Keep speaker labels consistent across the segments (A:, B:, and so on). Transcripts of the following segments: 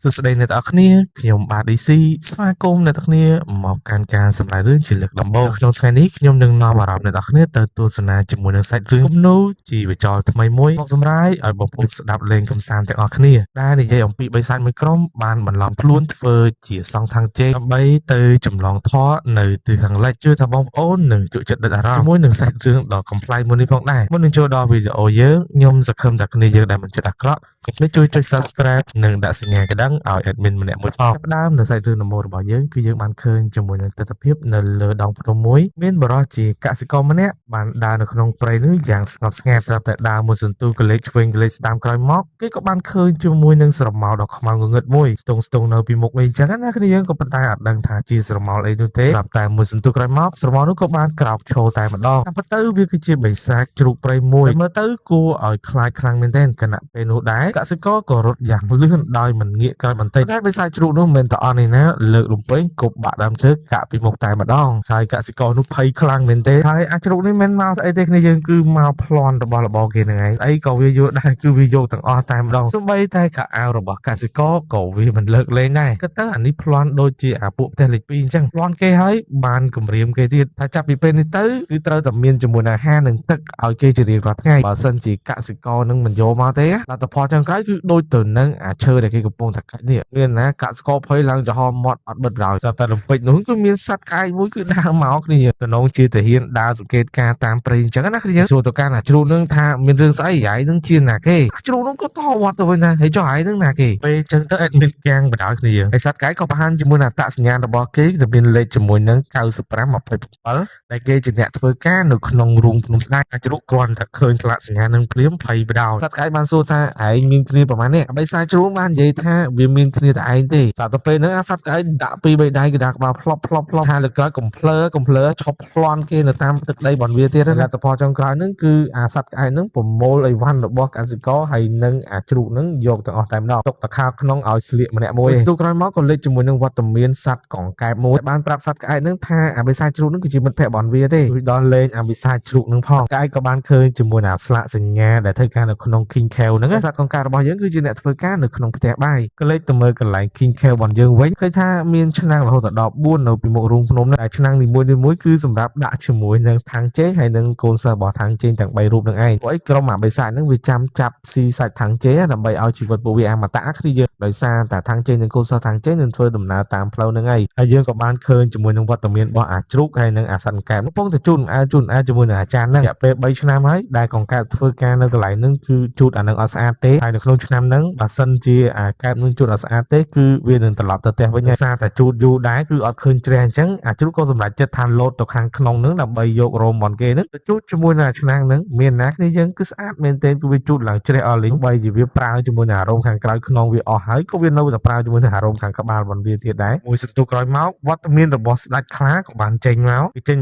A: សួស្តីអ្នកទាំងអស់គ្នាខ្ញុំបាទ DC ស្វាគមន៍អ្នកទាំងគ្នាមកកាន់ការសម្ដែងរឿងជាលើកដំបូងក្នុងថ្ងៃនេះខ្ញុំនឹងនាំអារម្មណ៍អ្នកទាំងអស់គ្នាទៅទស្សនាជាមួយនឹងសាច់រឿងគំនូរជីវចលថ្មីមួយមកសម្រាយឲ្យបងប្អូនស្ដាប់លេងកម្សាន្តទាំងអស់គ្នាដែលនិយាយអំពីបិសាចមួយក្រុមបានបន្លំខ្លួនធ្វើជាសង្ឃខាងជេងដើម្បីទៅចម្លងធម៌នៅទិសខាងលិចជឿថាបងប្អូននឹងជក់ចិត្តដិតអារម្មណ៍ជាមួយនឹងសាច់រឿងដ៏កំប្លែងមួយនេះផងដែរមុននឹងចូលដល់វីដេអូយើងខ្ញុំសង្ឃឹមថាគ្នាយើងដែលមិនចិត្តអាក្រក់កុំភ្លេចជួយចុច Subscribe និងដាក់សញ្ញាកណ្ដឹងឲ្យ admin ម្នាក់មួយផងផ្ដើមនៅសាច់រឿងដំបូងរបស់យើងគឺយើងបានឃើញជាមួយនឹងទស្សនវិជ្ជានៅលើដងភ្នំមួយមានបរិសុទ្ធជាកសិករម្នាក់បានដើរនៅក្នុងព្រៃនោះយ៉ាងស្ងប់ស្ងាត់ស្រាប់តែដើរមួយសន្ទុះកលេចឆ្វេងកលេចស្ដាំក្រោយមកគេក៏បានឃើញជាមួយនឹងស្រមោលដ៏ខ្មៅងងឹតមួយស្ទង់នៅពីមុខវិញចឹងណាគ្នាយើងក៏ប៉ុន្តែអត់ដឹងថាជាស្រមោលអីនោះទេស្រាប់តែមួយសន្ទុះក្រោយមកស្រមោលនោះក៏បានក្រោកឈរតែម្ដងតាមពិតទៅវាគឺជាបិសាចជ្រូកព្រៃមួយមើលទៅគួរឲ្យខ្លាចខ្លាំងមែនទែនគណៈពេលនោះដែរកសិករក៏រត់យ៉ាងលឿនដោយមិនងាកក្រោយបន្តិចតែបិសាចជ្រូកនោះមិនតអន់ឯណាលើកលំពេងគប់បាក់ដើមឈើកាក់ពីមុខតែម្ដងហើយកសិករនោះភ័យខ្លាំងមែនទេហើយអាជ្រូកនេះមិនមកស្អីទេគ្នាយើងគឺមកប្លន់របស់របរគេហ្នឹងឯងស្អីក៏វាយកដែរគឺវាយកទាំងអស់តែម្ដងសូម្បីតែខោអាវរបស់កសិករក៏វាមិនលើកលែងដែរគិតទៅអានេះប្លន់ដូចជាអាពួកផ្ទះលេខ2អញ្ចឹងប្លន់គេហើយបានគម្រាមគេទៀតថាចាប់ពីពេលនេះទៅគឺត្រូវតែមានជាមួយនឹងអាហារនិងទឹកឲ្យគេជារៀងរាល់ថ្ងៃបើសិនជាកសិករនឹងមិនយកមកទេលទ្ធផលចុងក្រោយគឺដូចទៅនឹងអាឈើដែលគេកំពុងតែកាច់នេះមានណាកសិករភ័យឡើងចំហមាត់អត់បិទរោយស្រាប់តែលំពេចនោះគឺមានសត្វក្អែកមួយគឺដើរមកគ្នាតំណងជាទាហានដើរសង្កេតការតាមព្រៃអញ្ចឹងណាគ្នាសួរទៅកាន់អាជ្រូកនឹងថាមានរឿងស្អីហើយនឹងជាណាគេអាជ្រូកនោះក៏តវត្តទៅវិញដែរហើយចុះហើយនឹងណាគេពេលអញ្ចឹងទៅអេដមីនកាំងបដ ாய் គ្នាហើយសត្វក្អែកក៏បង្ហាញជាមួយនឹងអត្តសញ្ញាណរបស់គេគឺមានលេខជាមួយនឹង9527ដែលគេជាអ្នកធ្វើការនៅក្នុងរូងភ្នំស្ដេចអាជ្រូកគ្រាន់តែឃើញផ្លាកសញ្ញានឹងភ្លាមភ័យបដ ாய் សត្វក្អែកបានសួរថាឯងមានគ្នាប្រហែលនេះបិសាចជ្រូកបាននិយាយថាវាមានគ្នាតែឯងទេស្រាប់តែពេលហ្នឹងអាសត្វក្អែកដាក់ពី3ដៃគឺដាក់ក្បាលផ្លប់ថាលើក្រោយកំភ្លើឈប់ប្លន់គេនៅតាមទឹកដីបនវាទៀតលទ្ធផលចុងក្រោយហ្នឹងគឺអាសត្វក្អែកហ្នឹងប្រមូលអីវ៉ាន់របស់កសិករហើយនឹងអាជ្រូកហ្នឹងយកទាំងអស់តែម្ដងទុកតខាក្នុងឲ្យស្លៀកម្នាក់មួយស្ទុះក្រោយមកក៏លេចជាមួយនឹងវត្តមានសត្វកង្កែបមួយបានប្រាប់សត្វក្អែកហ្នឹងថាអាបិសាចជ្រូកហ្នឹងគឺជាមិត្តភក្តិបនវាទេគឺដល់លេងអាបិសាចជ្រូកហ្នឹងផងក្អែកក៏បានឃើញជាមួយនឹងស្លាកសញ្ញាដែលធ្វើការនៅក្នុង King Cave ហ្នឹងសត្វកង្កែបរបស់យើងគឺជាអ្នកធ្វើការនៅក្នុងផ្ទះបាយក៏លេចទៅមើលកន្លែង King Cave របស់យើងវិញឃើញថាមានឆ្នាំងរហូតដល់4នៅពីមុខរូងភ្នំហ្នឹងតែឆ្នាំងនីមួយៗគឺសម្រាប់ដាក់ជាមួយនឹងថាងជេងហើយនឹងកូនសិស្សរបស់ថាងជេងទាំង3រូបហ្នឹងឯងព្រោះអីក្រុមអាបិសាចហ្នឹងវាចាំចាប់ស៊ីសាច់ថាងជេងដើម្បីឲ្យជីវិតពួកវាអមតៈគ្នាយើងដោយសារតែថាងជេងនិងកូនសិស្សថាងជេងនឹងធ្វើដំណើរតាមផ្លូវហ្នឹងឯងហើយយើងក៏បានឃើញជាមួយនឹងវត្តមានរបស់អាជ្រូកហើយនឹងអាសត្វកង្កែបកំពុងតែជូនជាមួយនឹងអាចារ្យហ្នឹងរយៈពេល3ឆ្នាំហើយដែលកង្កែបធ្វើការនៅកន្លែងហ្នឹងគឺជូតអានឹងអត់ស្អាតទេហើយនៅក្នុងឆ្នាំហ្នឹងបើសិនជាអាកែបនឹងជូតអត់ស្អាតទេគឺវានឹងត្រឡប់ទៅផ្ទះវិញសារតែជូតយូរដែរគឺអត់ឃើញជ្រះអញ្ចឹងអាជ្រូកក៏សម្រេចចិត្តថាលោតទៅខាងក្នុងហ្នឹងដើម្បីយករោមបនគេហ្នឹងទៅជូតជាមួយនឹងឆ្នាំងហ្នឹងមានណាគ្នាយើងគឺស្អាតមែនទែនគឺវាជូតឡើងជ្រះអស់លីងបីជាវាប្រើជាមួយនឹងអារោមខាងក្រោយខ្នងវាអស់ហើយក៏វានៅតែប្រើជាមួយនឹងអារោមខាងក្បាលបនវាទៀតដែរមួយសន្ទុះក្រោយមកវត្តមានរបស់ស្ដេចខ្លាក៏បានចេញ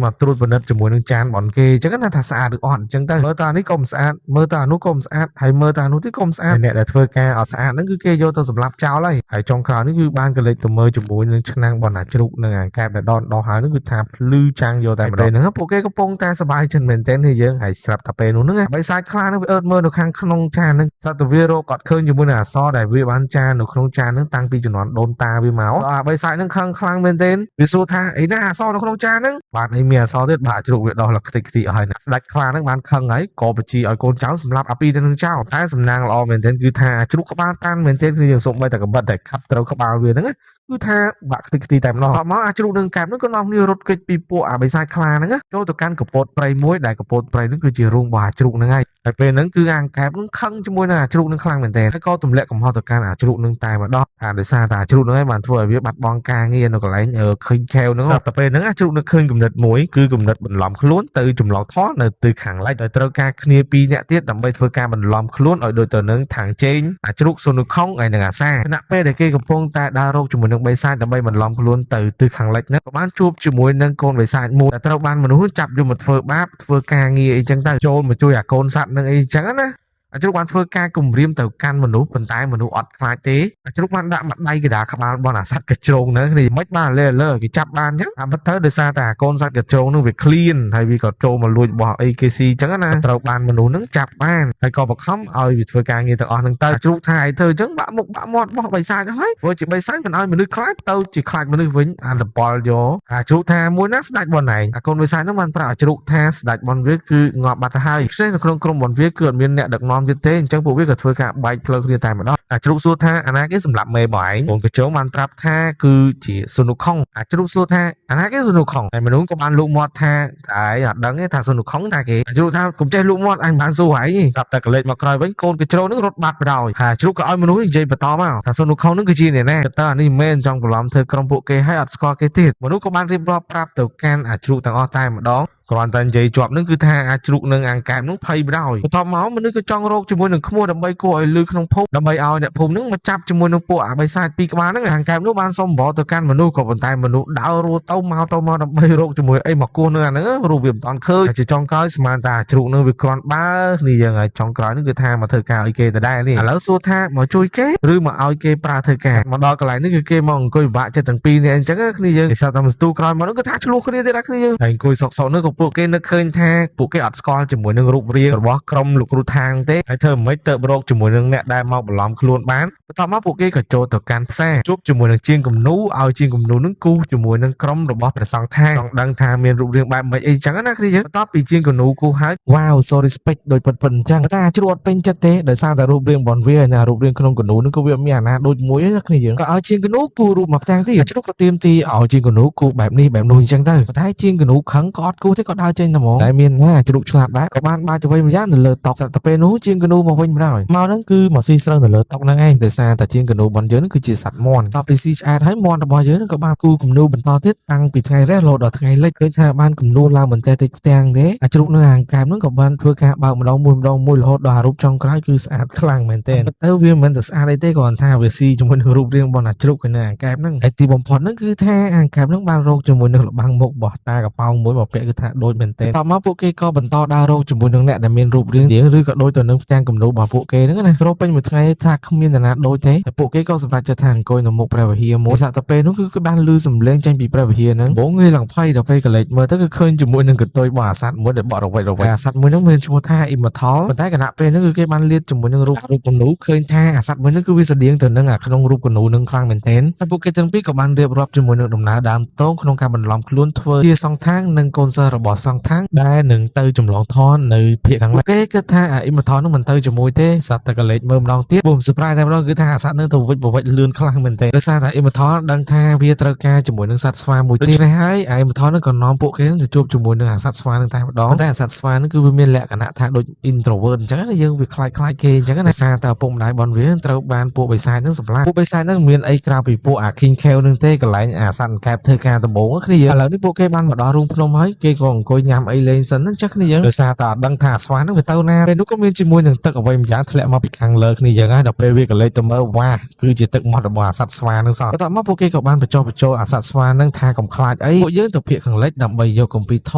A: មកត្រួតពិនិត្យជាមួយនឹងចានបនគេអញ្ចឹងណាថាស្អាតឬអត់អញ្ចឹងទៅមើលតើនេះក៏មិនស្អាតមើលតើអានោះក៏មិនស្អាតហើយមើលតើអានោះទៀតក៏មិនស្អាតអ្នកដែលធ្វើការអត់ស្អាតហ្នឹងគឺគេយកទៅសម្លាប់ចោលហើយចុងក្រោយនេះគឺបានកលេចទៅមើលជាមួយនឹងឆ្នាំងបនអាជ្រូកនិងអាកែបដែលដោះហើយនោះគឺថាភ្លឺចាំងយកតែម្ដងហ្នឹងពួកគេកំពុងតែសប្បាយចិត្តមែនទែននេះយើងហើយស្រាប់តែពេលនោះហ្នឹងបិសាចខ្លាហ្នឹងវាអើតមើលនៅខាងក្នុងចានហ្នឹងសត្វវារកគាត់ឃើញជាមួយនឹងអសរដែលវាបានចាននៅក្នុងចានហ្នឹងតាំងពីជំនាន់ដូនតាវាមកអាបិសាចហ្នឹងខ្លាំងមែនទែនវាសួរថាអីណាអសរនៅក្នុងចានហ្នឹងបាទអីមានអសរទៀតបាទជ្រូកវាដោះលខ្ទេចខ្ទីអស់ហើយណាស្ដេចខ្លាហ្នឹងបានខឹងហើយក៏បញ្ជាឲ្យកូនចៅសម្លាប់អាពីរទៅនឹងចោលតែសំណាងល្អមែនទែនគឺថាជ្រូកក្បាលតាន់មែនទែនគឺយើងសូម្បីតែកបិតតែខាត់ត្រូវក្បាលវាហ្នឹងគឺថាបាក់ខ្ទេចខ្ទីតែម្ដងតមកអាជ្រូកនឹងកែបនោះក៏នាំគ្នារត់គេចពីពួកអាបិសាចខ្លាហ្នឹងចូលទៅកាន់កពតព្រៃមួយដែលកពតព្រៃហ្នឹងគឺជារូងរបស់អាជ្រូកហ្នឹងហើយពេលហ្នឹងគឺអាកែបហ្នឹងខឹងជាមួយនឹងអាជ្រូកហ្នឹងខ្លាំងមែនទែនហើយក៏ទម្លាក់កំហុសទៅកាន់អាជ្រូកហ្នឹងតែម្ដងថាដោយសារតែអាជ្រូកហ្នឹងឯងបានធ្វើឲ្យវាបាត់បង់ការងារនៅកន្លែងឃើញខែវហ្នឹងតែពេលហ្នឹងអាជ្រូកនឹងឃើញគំនិតមួយគឺគំនិតបន្លំខ្លួនទៅចម្លងធម៌នៅទិសខាងលិចដោយត្រូវការគ្នា2នាក់ទៀតដើម្បីធ្វើការបន្លំខ្លួនឲ្យដូចទៅនឹងថាងជេងអាជ្រូកស៊ុននូខុងហើយនឹងអាសាខណៈពេលដែលគេកំពុងតែដើររកជាមួយនឹងបិសាចដើម្បីបន្លំខ្លួនទៅទិសខាងលិចហ្នឹងក៏បានជួបជាមួយនឹងកូនបិសាចមួយដែលត្រូវបានមនុស្សចាប់យកមកធ្វើបាបធ្វើការងារអីចឹងទៅចូលមកជួយអាកូនសត្វនឹងអីចឹងណា ជ្រុកបានធ្វើការគំរាមទៅកាន់មនុស្សប៉ុន្តែមនុស្សអត់ខ្លាចទេជ្រុកបានដាក់ម្ដាយកដាក្បាលរបស់អាសត្វកញ្ជ្រោងហ្នឹងនេះមិនបានលើគេចាប់បានអញ្ចឹងអាពិតទៅដោយសារតែកូនសត្វកញ្ជ្រោងហ្នឹងវាឃ្លានហើយវាក៏ចូលមកលួចរបស់ AKC អញ្ចឹងណាត្រូវបានមនុស្សហ្នឹងចាប់បានហើយក៏បង្ខំឲ្យវាធ្វើការងារទាំងអស់ហ្នឹងទៅជ្រុកថាឲ្យធ្វើអញ្ចឹងបាក់មុខបាក់មាត់របស់បិសាចហើយធ្វើជាបិសាចមិនឲ្យមនុស្សខ្លាចទៅជាខ្លាចមនុស្សវិញអាលប៉លយកជ្រុកថាមួយណាស្ដេចបនឯងអាកូនបិសាចហ្នឹងបានប្រាប់ឲ្យជ្រុកថាស្ដេចបនវាគឺងាប់បាត់ទៅហើយខ្ចីនៅក្នុងក្រុមបនវាគឺអត់មានអ្នកដឹកនាំទៀតទេអញ្ចឹងពួកវាក៏ធ្វើការបែកផ្លូវគ្នាតែម្ដងជ្រុកសួរថាអាណាគេសម្លាប់មេបងឯងកូនកញ្ជោបានប្រាប់ថាគឺជាស៊ុននូខុងជ្រុកសួរថាអាណាគេស៊ុននូខុងហើយមនុស្សក៏បានលូកមាត់ថាតែអត់ដឹងទេថាស៊ុននូខុងណាគេជ្រុកថាកុំចេះលូកមាត់អញមិនបានសួរឯងស្រាប់តែកលេចមកក្រោយវិញកូនកញ្ជោនឹងរត់បាត់ទៅដោយហើយជ្រុកក៏ឲ្យមនុស្សនិយាយបន្តមកថាស៊ុននូខុងនឹងគឺជាអ្នកណាតើអានេះមិនមែនចង់បន្លំធ្វើក្រុមពួកគេឲ្យអត់ស្គាល់គេទៀតមនុស្សក៏បានរៀបរាប់ប្រាប់ទៅកាន់ជ្រុកទាំងអស់តែម្ដងគ្រាន់តែនិយាយជាប់នឹងគឺថាជ្រុកនឹងអាង្កែបនឹងភ័យបដ ாய் បន្ទាប់មកមនុស្សក៏ចង់រកជាមួយនឹងក្មួយដើម្បីគួរឲ្យលឺក្នុងភូមិដើម្បីឲ្យអ្នកភូមិនឹងមកចាប់ជាមួយនឹងពួកអាបិសាចពីរក្បាលហ្នឹងអាង្កែបនោះបានសុំបរទៅកាន់មនុស្សក៏ប៉ុន្តែមនុស្សដើររួទៅមកដើម្បីរកជាមួយអីមកគោះនឹងអាហ្នឹងរូបវាមិនតាន់ឃើញជាចុងក្រោយស្មានតែជ្រុកនឹងវាគ្រាន់បើនេះយើងឲ្យចុងក្រោយនឹងគឺថាមកធ្វើការឲ្យគេដដែលនេះឥឡូវសួរថាមកជួយគេឬមកឲ្យគេប្រើធ្វើការមកដល់កន្លែងនេះគឺគេមកអង្គុយពិបាកចិត្តទាំងពីរនេះអញ្ចឹងគ្នាយើងគេសាប់តែស្ទូក្រោយមកនោះគឺថាឆ្លោះគ្នាទៀតគ្នាយើងហើយអង្គុយសក់នោះក៏ពួកគេនឹកឃើញថាពួកគេអត់ស្គាល់ជាមួយនឹងរូបរាងរបស់ក្រុមលោកគ្រូថាងទេហើយធ្វើមិនទៅរកជាមួយនឹងអ្នកដែលមកបន្លំខ្លួនបានបន្ទាប់មកពួកគេក៏ចូលទៅកាន់ផ្សារជួបជាមួយនឹងជាងគំនូឲ្យជាងគំនូនឹងគូជាមួយនឹងក្រុមរបស់ព្រះសង្ឃថាងចង់ដឹងថាមានរូបរាងបែបម៉េចអីចឹងណាគ្នាយើងបន្ទាប់ពីជាងគំនូគូហើយវ៉ាវ sorry respect ដូចពិតអញ្ចឹងតែជ្រួតពេញចិត្តទេដោយសារតែរូបរាងបនវាណារូបរាងក្នុងគំនូនឹងក៏វាមានអាណាដូចមួយណាគ្នាយើងក៏ឲ្យជាងគំនូគូរូបមកផ្ទាំងទៀតជ្រុកក៏ទៀមទីឲ្យជាងគំនូគូបែបនេះបែបនោះអញ្ចឹងទៅតែជាងគំនូខឹងក៏អត់គូទេក៏ដើរចេញតែហ្មងតែមានណាជ្រុកឆ្លាតដែរក៏បានបាច់ទៅវិញម្យ៉ាងនៅលើតុស្រាប់តែពេលនោះជាងគំនូមកវិញម្ដងមកហ្នឹងគឺមកស៊ីស្រូវនៅលើតុហ្នឹងឯងដោយសារតែជាងគំនូបនយើងនឹងគឺជាសត្វមាន់តពីស៊ីឆ្អែតហើយមាន់របស់យើងនឹងក៏បានគូគំនូបន្តទៀតតាំងពីថ្ងៃរះរហូតដល់ថ្ងៃលិចឃើញថាបានគំនូឡើងបន្តិចតិចផ្ទាំងទេជ្រុកនឹងអាងកែបហ្នឹងក៏បានធ្វើការបើកម្ដងមួយរហូតដល់រូបចុងក្រោយគឺស្អាតខ្លាំងមែនទែនទៅវាមិនមែនតែស្អាតអីទេគ្រាន់ថាវាស៊ីជាមួយនឹងរូបរាងរបស់ជ្រុកហើយនឹងអាងកែបហ្នឹងហើយទីបំផុតហ្នឹងគឺថាអាងកែបហ្នឹងបានរកជាមួយនឹងលបាំងមុខរបស់តាកប៉ោងមួយមកពាក់គឺថាដូចមែនទែនតមកពួកគេក៏បន្តដើររកជាមួយនឹងអ្នកដែលមានរូបរាងឬក៏ដូចទៅនឹងផ្ទាំងគំនូរបស់ពួកគេហ្នឹងណារកពេញមួយថ្ងៃថាគ្មានអ្នកណាដូចទេហើយពួកគេក៏សម្រេចចិត្តថាអង្គុយនៅមុខព្រះវិហារមួយសាក់ទៅពេលនោះគឺបានលឺសំឡេងចេញពីព្រះវិហារហ្នឹងបងងាយឡើងភ័យដល់ពេលកលេចមើលទៅគឺឃើញជាមួយនឹងកន្ទុយរបស់អាសត្វមួយដែលបក់រវេចអាសត្វមួយហ្នឹងមានឈ្មោះថាអ៊ីម៉ាថលប៉ុន្តែគណៈពេលហ្នឹងគឺគេបានលាតជាមួយនឹងរូបគំនូឃើញថាអាសត្វមួយហ្នឹងគឺវាស្តៀងទៅនឹងអាក្នុងរូបគំនូហ្នឹងខ្លាំងមែនទែនហើយពួកគេទាំងពីរក៏បានរៀបរាប់ជាមួយនឹងដំណើរដើមតងក្នុងការបន្លំខ្លួនធ្វើជាសង្ឃថាងនិងកូនសិស្សរបស់សង្ឃថាងដែលនឹងទៅចម្លងថននៅភាគខាងលិចគេគិតថាអ៊ីម៉ាថលហ្នឹងមិនទៅជាមួយទេសត្វតែកលេចមើលម្ដងទៀតបូមសប្រៃតែម្ដងគឺថាអាសត្វហ្នឹងទៅវិចបវិចលឿនខ្លាំងមែនទែនដោយសារតែអ៊ីម៉ាថលដឹងថាវាត្រូវការជាមួយនឹងសត្វស្វាមួយទៀតហើយអ៊ីម៉ាថលហ្នឹងក៏នាំពួកគេទៅជួបជាមួយនឹងអាសត្វស្វាហ្នឹងតែម្ដងតែអាសត្វស្វាហ្នឹងគឺវាមានលក្ខណៈថាដូច introvert អញ្ចឹងណាយើងវាខ្លាចគេអញ្ចឹងណាសារតែឪពុកម្ដាយបនវាត្រូវបានពួកបិសាចហ្នឹងសម្លាប់ពួកបិសាចហ្នឹងមានអីក្រៅពីពួកអា King Khel ហ្នឹងទេកន្លែងអាសត្វកែបធ្វើការដំបូងគ្នាឥឡូវនេះពួកគេបានមកដល់រូងភ្នំហើយគេក៏អង្គុយញ៉ាំអីលេងសិនអញ្ចឹងគ្នាយើងដោយសារតែអត់ដឹងថាស្វាហ្នឹងវាទៅណាពេលនោះក៏មានជាមួយនឹងទឹកអ្វីម្យ៉ាងធ្លាក់មកពីខាងលើគ្នាយើងហើយដល់ពេលវាកលេចទៅមើលវ៉ាគឺជាទឹកមាត់របស់អាសត្វស្វាហ្នឹងសោះបន្ទាប់មកពួកគេក៏បានបញ្ចុះបញ្ចូលអាសត្វស្វាហ្នឹងថាកុំខ្លាចអីពួកយើងទៅភាគខាងលិចដើម្បីយកគម្ពីរធ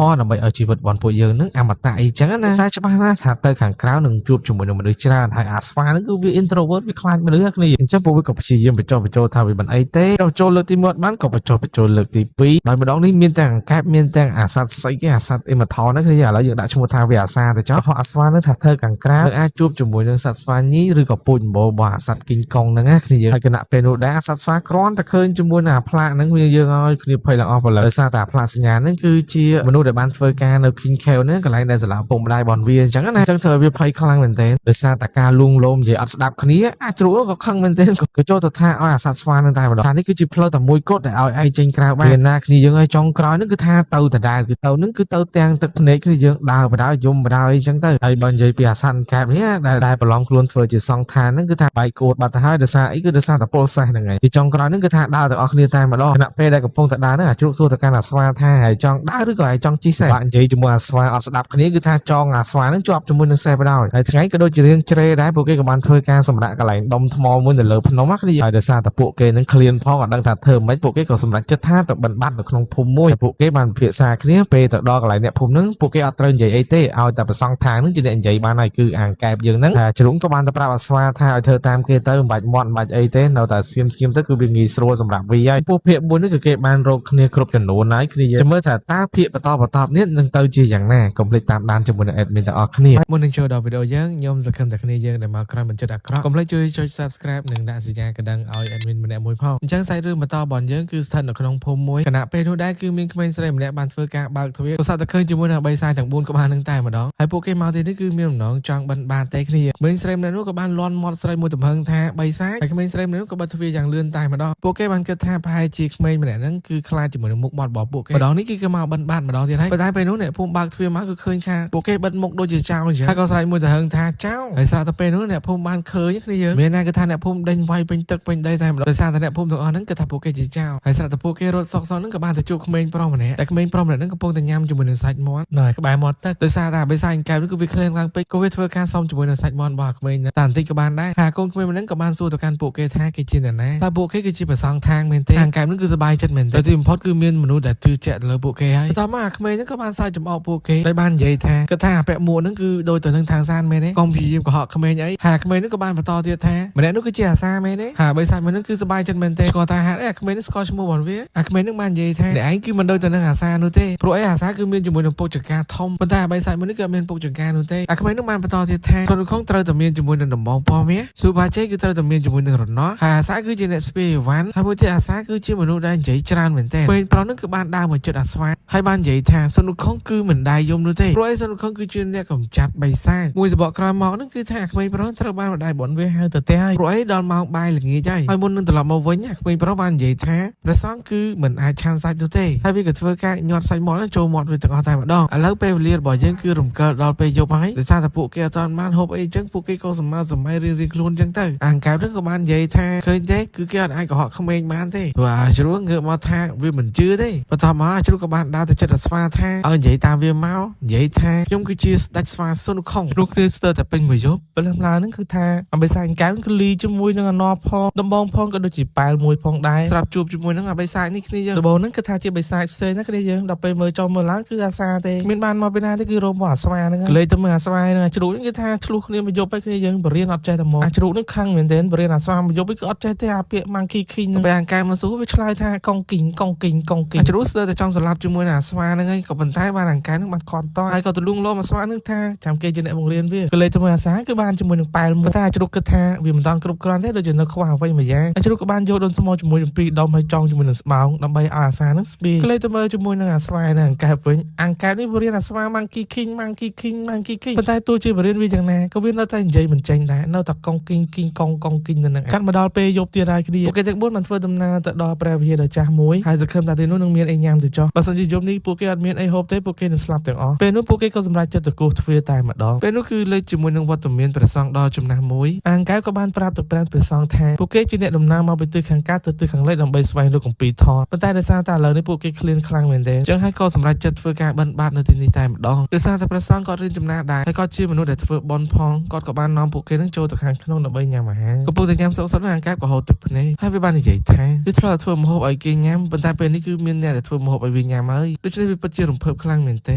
A: ម៌ដើម្បីឲ្យជីវិតរបស់ពួកយើងហ្នឹងអមតៈអីចឹងណាតែច្បាស់ណាស់ថាទៅខាងក្រៅនឹងជួបជាមួយនឹងមនុស្សច្រើនហើយអាស្វាហ្នឹងគឺវា introvert វាខ្លាចមនុស្សគ្នាអញ្ចឹងពួកវាក៏ព្យាយាមបញ្ចុះបញ្ចូលថាវាមិនអីទេដល់ចូលលើកទី1បានក៏បញ្ចុះបញ្ចូលលើកទី2ដោយម្ដងនេះមានទាំងកែបមានទាំងអាសត្វស្អីគេអាសត្វអ៊ីម៉ាថលហ្នឹងគ្នាឥឡូវយើងដាក់ឈ្មោះថាវាអាសាទៅចុះអាស្វាហ្នឹងថាធ្វើខាងក្រៅអាចជួបជាមួយនឹងសត្វស្វាញីឬក៏ពូជអម្បូររបស់អាសត្វគីងកុងហ្នឹងណាគ្នាយើងហើយគណៈពេលនោះដែរអាសត្វស្វាគ្រាន់តែឃើញជាមួយនឹងអាផ្លាកហ្នឹងវាយើងឲ្យគ្នាភ័យឡើងអស់ព្រលឹងដោយសារតែអាផ្លាកសញ្ញាហ្នឹងគឺជាមនុស្សដែលបានធ្វើការនៅ King Khel ហ្នឹងកន្លែងដែលសាលាពុកម្ដាយបនវាអញ្ចឹងណាអញ្ចឹងធ្វើវាភ័យខ្លាំងមែនទែនដោយសារតែការលួងលោមនិយាយអត់ស្ដាប់គ្នាអាចជ្រួលក៏ខឹងមែនទែនក៏ចូលទៅថាឲ្យអាសត្វស្វាហ្នឹងតែម្ដងថានេះគឺជាផ្លូវតែមួយគត់ដែលឲ្យឯងចេញក្រៅបានណាគ្នាយើងឲ្យចុងក្រោយហ្នឹងគឺថាទៅដដែលគឺទៅហ្នឹងគឺទៅទាំងទឹកភ្នែកគ្នាយើងដើរបដៅយំបដៅអីចឹងទៅហើយបើនិយាយពីអាសត្វកែបនេះដែលប្រឡងខ្លួនធ្វើជាសង្ឃថាហ្នឹងគឺថាបែកគោតបាត់ទៅហើយដោយសារអីគឺដោយសារតែពលសេះហ្នឹងឯងជាចុងក្រោយហ្នឹងគឺថាដើរទាំងអស់គ្នាតែម្ដងខណៈពេលដែលកំពុងតែដើរហ្នឹងអាជ្រូកសួរទៅកាន់អាស្វាថាហើយចង់ដើរឬក៏ហើយចង់ជិះសេះបាក់និយាយជាមួយអាស្វាអត់ស្ដាប់គ្នាគឺថាចង់អាស្វាហ្នឹងជាប់ជាមួយនឹងសេះបដៅហើយថ្ងៃក៏ដូចជារឿងជ្រេដែរពួកគេក៏បានធ្វើការសម្រាកកន្លែងដុំថ្មមួយនៅលើភ្នំគ្នាហើយដោយសារតែពួកគេនឹងឃ្លានផងអត់ដឹងថាធ្វើម៉េចពួកគេក៏សម្រេចចិត្តថាទៅបិណ្ឌបាត់នៅក្នុងភូមិមួយពួកគេបានពិភាក្សាគ្នាពេលទៅ ដល់កន្លែងអ្នកភូមិហ្នឹងពួកគេអត់ត្រូវនិយាយអីទេឲ្យតែប្រសង់ថាងហ្នឹងជាអ្នកនិយាយបានហើយគឺអាងកែបយើងហ្នឹងជ្រុងក៏បានទៅប្រាប់អាស្វាថាឲ្យធ្វើតាមគេទៅមិនបាច់មាត់មិនបាច់អីទេនៅតែស្ងៀមទៅគឺវាងាយស្រួលសម្រាប់វាហើយពួកភាគ4នេះគឺគេបានរកគ្នាគ្រប់ចំនួនហើយគ្នាយើងមើលថាតើភាគបន្តនេះនឹងទៅជាយ៉ាងណាកុំភ្លេចតាមដានជាមួយនឹង admin ទាំងអស់គ្នាមុននឹងចូលដល់វីដេអូយើងខ្ញុំសង្ឃឹមតែគ្នាយើងដែលមកក្រោយបញ្ជាក់អាក្រក់កុំភ្លេចជួយចុច subscribe និងដាក់សញ្ញាកណ្ដឹងឲ្យ admin ម្នាក់មួយផងអញ្ចឹងសាច់រឿងបន្តរបស់យើងគឺស្ថិតនៅក្នុងភូមិមួយគណៈពេលនោះដែរគឺមានក្មេងស្រីម្នាក់បានធ្វើការបើកទ្វារក៏សត្វតែឃើញជាមួយនឹង3សាយទាំង4ក្បាលនឹងតែម្ដងហើយពួកគេមកទីនេះគឺមានបំណងចង់បិណ្ឌបាតតែគ្នាក្មេងស្រីម្នាក់នោះក៏បានលន់មាត់ស្រីមួយទំហឹងថា3សាយហើយក្មេងស្រីម្នាក់នោះក៏បិទទ្វារយ៉ាងលឿនតែម្ដងពួកគេបានគិតថាប្រហែលជាក្មេងម្នាក់ហ្នឹងគឺខ្លាចជាមួយនឹងមុខមាត់របស់ពួកគេម្ដងនេះគឺគេមកបិណ្ឌបាតម្ដងទៀតហើយប៉ុន្តែពេលនោះអ្នកភូមិបើកទ្វារមកគឺឃើញថាពួកគេបិទមុខដូចជាចោលអញ្ចឹងហើយក៏ស្រែកមួយទៅហឹងថាចោលហើយស្រាប់តែពេលនោះអ្នកភូមិបានឃើញគ្នាយើងមានណាគឺថាអ្នកភូមិដេញវាយពេញទឹកពេញដីតែម្ដងដោយសារតែអ្នកភូមិទាំងអស់ហ្នឹងគឺថាពួកគេជាចោលហើយស្រាប់តែពួកគេរត់សក់ហ្នឹងក៏បានទៅជួបក្មេងប្រុសម្នាក់តែក្មេងប្រុសម្នាក់ហ្នឹងកំពុងតែញ៉ាំជាមួយនឹងសាច់មាន់នៅក្បែរមាត់ទឹកដោយសារតែបិសាចកែវនេះគឺវាក្លែងឡើងពេកក៏វាធ្វើការសុំជាមួយនឹងសាច់មាន់របស់ក្មេងតែបន្តិចក៏បានដែរហើយកូនក្មេងម្នាក់ក៏បានសួរទៅកាន់ពួកគេថាគេជាអ្នកណាតែពួកគេគឺជាប្រសង់ថាងមែនទេខាងកែវនេះគឺសប្បាយចិត្តមែនទេទីបំផុតគឺមានមនុស្សដែលជឿជាក់ទៅលើពួកគេហើយបន្ទាប់មកអាក្មេងហ្នឹងក៏បានសើចចំអកពួកគេហើយបាននិយាយថាគាត់ថាអាពាក់មួកហ្នឹងគឺដូចទៅនឹងທາງសានមែនទេកុំព្យាយាមកុហកក្មេងអីហើយក្មេងហ្នឹងក៏បានបន្តទៀតថាម្នាក់នោះគឺជាអាសាមែនទេហើយបិសាចមួយហ្នឹងគឺសប្បាយចិត្តមែនទេគាត់ថាហេតុអីអាក្មេងនេះស្គាល់ឈ្មោះរបស់វាអាក្មេងហ្នឹងបាននិយាយថាអ្នកឯងគឺមិនដូចទៅនឹងអាសានោះទេព្រោះអីអាសាគឺមានជាមួយនឹងពុកចង្ការធំប៉ុន្តែបិសាចមួយនេះគឺអត់មានពុកចង្ការនោះទេអាក្មេងហ្នឹងបានបន្តទៀតថាសុនខុងត្រូវតែមានជាមួយនឹងដំបងពណ៌មាសស៊ូបាជ័យគឺត្រូវតែមានជាមួយនឹងរណោះហើយអាសាគឺជាអ្នកស្ពាយអីវ៉ាន់ហើយមួយទៀតអាសាគឺជាមនុស្សដែលនិយាយច្រើនមែនទេពេលប្រុសហ្នឹងគឺបានដើរមកជិតអាស្វាហើយបាននិយាយថាសុនខុងគឺមិនដែរយំនោះទេព្រោះអីសុនខុងគឺជាអ្នកកំចាត់បិសាចមួយសបកក្រោយមកហ្នឹងគឺថាអាក្មេងប្រុសត្រូវបានម្ដាយបនវាហៅទៅផ្ទះហើយព្រោះអីដល់ម៉ោងបាយល្ងាចហើយមុននឹងត្រឡប់មកវិញអាក្មេងប្រុសបាននិយាយថាព្រះសង្ឃគឺមិនអាចឆាន់សាច់នោះទេហើយវាក៏ធ្វើការញាត់សាច់មាន់ចូលមាត់វាទាំងអស់តែម្ដងឥឡូវពេលវេលារបស់យើងគឺរំកិលដល់ពេលយប់ហើយដោយសារតែពួកគេអត់ទាន់បានហូបអីអញ្ចឹងពួកគេក៏សម្មាសម័យរៀងៗខ្លួនអញ្ចឹងទៅអាងកែវហ្នឹងក៏បាននិយាយថាឃើញទេគឺគេអត់អាចកុហកក្មេងបានទេព្រោះអាជ្រួងងើបមកថាវាមិនជឿទេបន្ទាប់មកអាជ្រួងក៏បានដើរទៅចិត្តអាស្វាថាឲ្យនិយាយតាមវាមកនិយាយថាខ្ញុំគឺជាស្ដេចស្វាសុនខុងព្រោះគ្នាស្ទើរតែពេញមួយយប់ព្រលឹមឡើងហ្នឹងគឺថាអបិសាចកែវគឺលីជាមួយនឹងអណផងដំបងផងក៏ដូចជាប៉ែលមួយផងដែរស្រាប់ជួបជាមួយនឹងអបិសាចនេះគ្នាយើងដំបងហ្នឹងគឺថាជាបិសាចផ្សេងណាគ្នាយើងដល់ពេលមើលចុះមើលឡើងគឺអាសាទេមានបានមកពីណាទេគឺរោមរបស់អាស្វាហ្នឹងលេទៅមើលអាស្វាហ្នឹងជ្រូកហ្នឹងគឺថាឆ្លុះគ្នាមួយយប់ហើយគ្នាយើងបរៀនអត់ចេះតែមកអាជ្រូកហ្នឹងខឹងមែនទែនបរៀនអាស្វាមួយយប់គឺអត់ចេះទេអាពាក្យម៉ាំងគីឃីងទៅពេលអាកែមកសួរវាឆ្លើយថាកុងគីងអាជ្រូកស្ទើរតែចង់ស្លាប់ជាមួយនឹងអាស្វាហ្នឹងហើយក៏ប៉ុន្តែបានអាកែហ្នឹងបានខត់តហើយក៏ទលួងលោមអាស្វាហ្នឹងថាចាំគេជាអ្នកបង្រៀនវាក៏លេទៅមើលអាសាគឺបានជាមួយនឹងប៉ែលមួយតែអាជ្រូកគិតថាវាមិនតាន់គ្រប់គ្រាន់ទេដូចជានៅខ្វះអ្វីមួយយ៉ាងអាជ្រូកក៏បានយកដូនស្មោជាមួយចំពីរដុំហើយចងជាមួយនឹងស្បោងដើម្បីឲ្យអាសាហ្នឹងស្ពីក៏លេទៅមើលជាមួយនឹងអាស្វាហ្នឹងអាកែវិញអាកែនេះបរៀនអាស្វាម៉ាំងគីឃីងប៉ុន្តែទោះជាបរៀនវាយ៉ាងណាក៏វានៅតែនិយាយមិនចេញដែរនៅតែកុងគីងនៅនឹងកាត់មកដល់ពេលយប់ទៀតហើយគ្នាពួកគេទាំង4បានធ្វើដំណើរទៅដល់ព្រះវិហារដ៏ចាស់មួយហើយសង្ឃឹមថាទីនោះនឹងមានអីញ៉ាំទៅចុះបើសិនជាយប់នេះពួកគេអត់មានអីហូបទេពួកគេនឹងស្លាប់ទាំងអស់ពេលនោះពួកគេក៏សម្រេចចិត្តទៅគោះទ្វារតែម្ដងពេលនោះគឺលេចជាមួយនឹងវត្តមានព្រះសង្ឃដ៏ចំណាស់មួយអាងកែវក៏បានប្រាប់ទៅព្រះសង្ឃថាពួកគេជាអ្នកដំណើរមកពីទិសខាងកើតទៅទិសខាងលិចដើម្បីស្វែងរកគម្ពីរធម៌ប៉ុន្តែដោយសារតែឥឡូវនេះពួកគេឃ្លានខ្លាំងមែនទែនអញ្ចឹងហើយក៏សម្រេចចិត្តធ្វើការបិណ្ឌបាតនៅទីនេះតែម្ដងដោយសារតែព្រះសង្ឃក៏រៀនចំណាដែរហើយក៏ជាមនុស្សដែលធ្វើបុណ្យផងគាត់ក៏បាននាំពួកគេនឹងចូលទៅខាងក្នុងដើម្បីញ៉ាំអាហារកំពុងតែញ៉ាំសុខៗអាងកែវក៏ហូរទឹកភ្នែកហើយវាបាននិយាយថាវាធ្លាប់ធ្វើម្ហូបឲ្យគេញ៉ាំប៉ុន្តែពេលនេះគឺមានអ្នកដែលធ្វើម្ហូបឲ្យវាញ៉ាំហើយដូច្នេះវាពិតជារំភើបខ្លាំងមែនទែ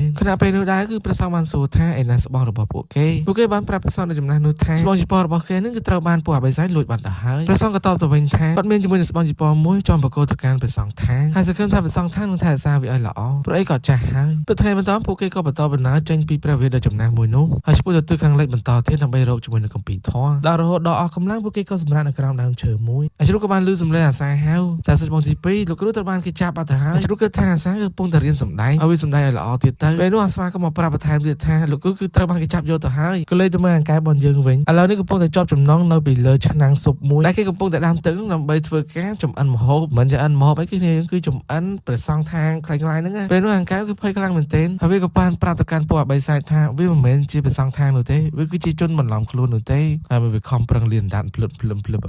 A: នខណៈពេលនោះដែរគឺព្រះសង្ឃបានសួរថាឯណាស្បោះរបស់ពួកគេបានប្រាប់ព្រះសង្ឃនៅចំណាស់នោះថាស្បង់ជីពររបស់គេនឹងគឺត្រូវបានពួកអបិសាចលួចបាត់ទៅហើយព្រះសង្ឃក៏តបទៅវិញថាគាត់មានជាមួយនឹងស្បង់ជីពរមួយចំបកគោទៅកាន់ព្រះសង្ឃថាហើយសង្ឃឹមថាព្រះសង្ឃថានឹងថែរក្សាវាឲ្យល្អព្រោះអីក៏ចាស់ហើយព្រឹកថ្ងៃបន្ទាប់ពួកគេក៏បន្តដំណើរចេញពីព្រះវិហារដ៏ចំណាស់មួយនោះហើយឆ្ពោះទៅទិសខាងលិចបន្តទៀតដើម្បីរកជាមួយនឹងគម្ពីរធម៌ដល់រហូតដល់អស់កម្លាំងពួកគេក៏សម្រាកនៅក្រោមដើមឈើមួយអាជ្រូកក៏បានឮសំឡេងអាសាហៅតែស្បង់ទី2លោកគ្រូត្រូវបានគេចាប់បាត់ទៅហើយអាជ្រូកគិតថាអាសាគឺកំពុងតែរៀនសម្ដែងឲ្យវាសម្ដែងឲ្យល្អទៀតទៅពេលនោះអាស្វាក៏មកប្រាប់បន្ថែមទៀតថាលោកគ្រូគឺត្រូវបានគេចាប់យកទៅហើយក៏លេទៅមើលអាកែបនយើងវិញឥឡូវនេះកំពុងតែជាប់ចំណងនៅពីលើឆ្នាំងស៊ុបមួយដែលគេកំពុងតែដាំទឹកដើម្បីធ្វើការចំអិនម្ហូបមិនចំអិនម្ហូបអីគឺចំអិនព្រះសង្ឃថាងខ្លាំងៗហ្នឹងពេលនោះអាកែគឺភ័យខ្លាំងមែនទែនហើយវាក៏បានប្រាប់ទៅកាន់ពួកអបិសាចថាវាមិនមែនជាព្រះសង្ឃថាងនោះទេវាគឺជាជនបន្លំខ្លួននោះទេហើយវាខំប្រឹងលៀនដាត់ភ្លឹប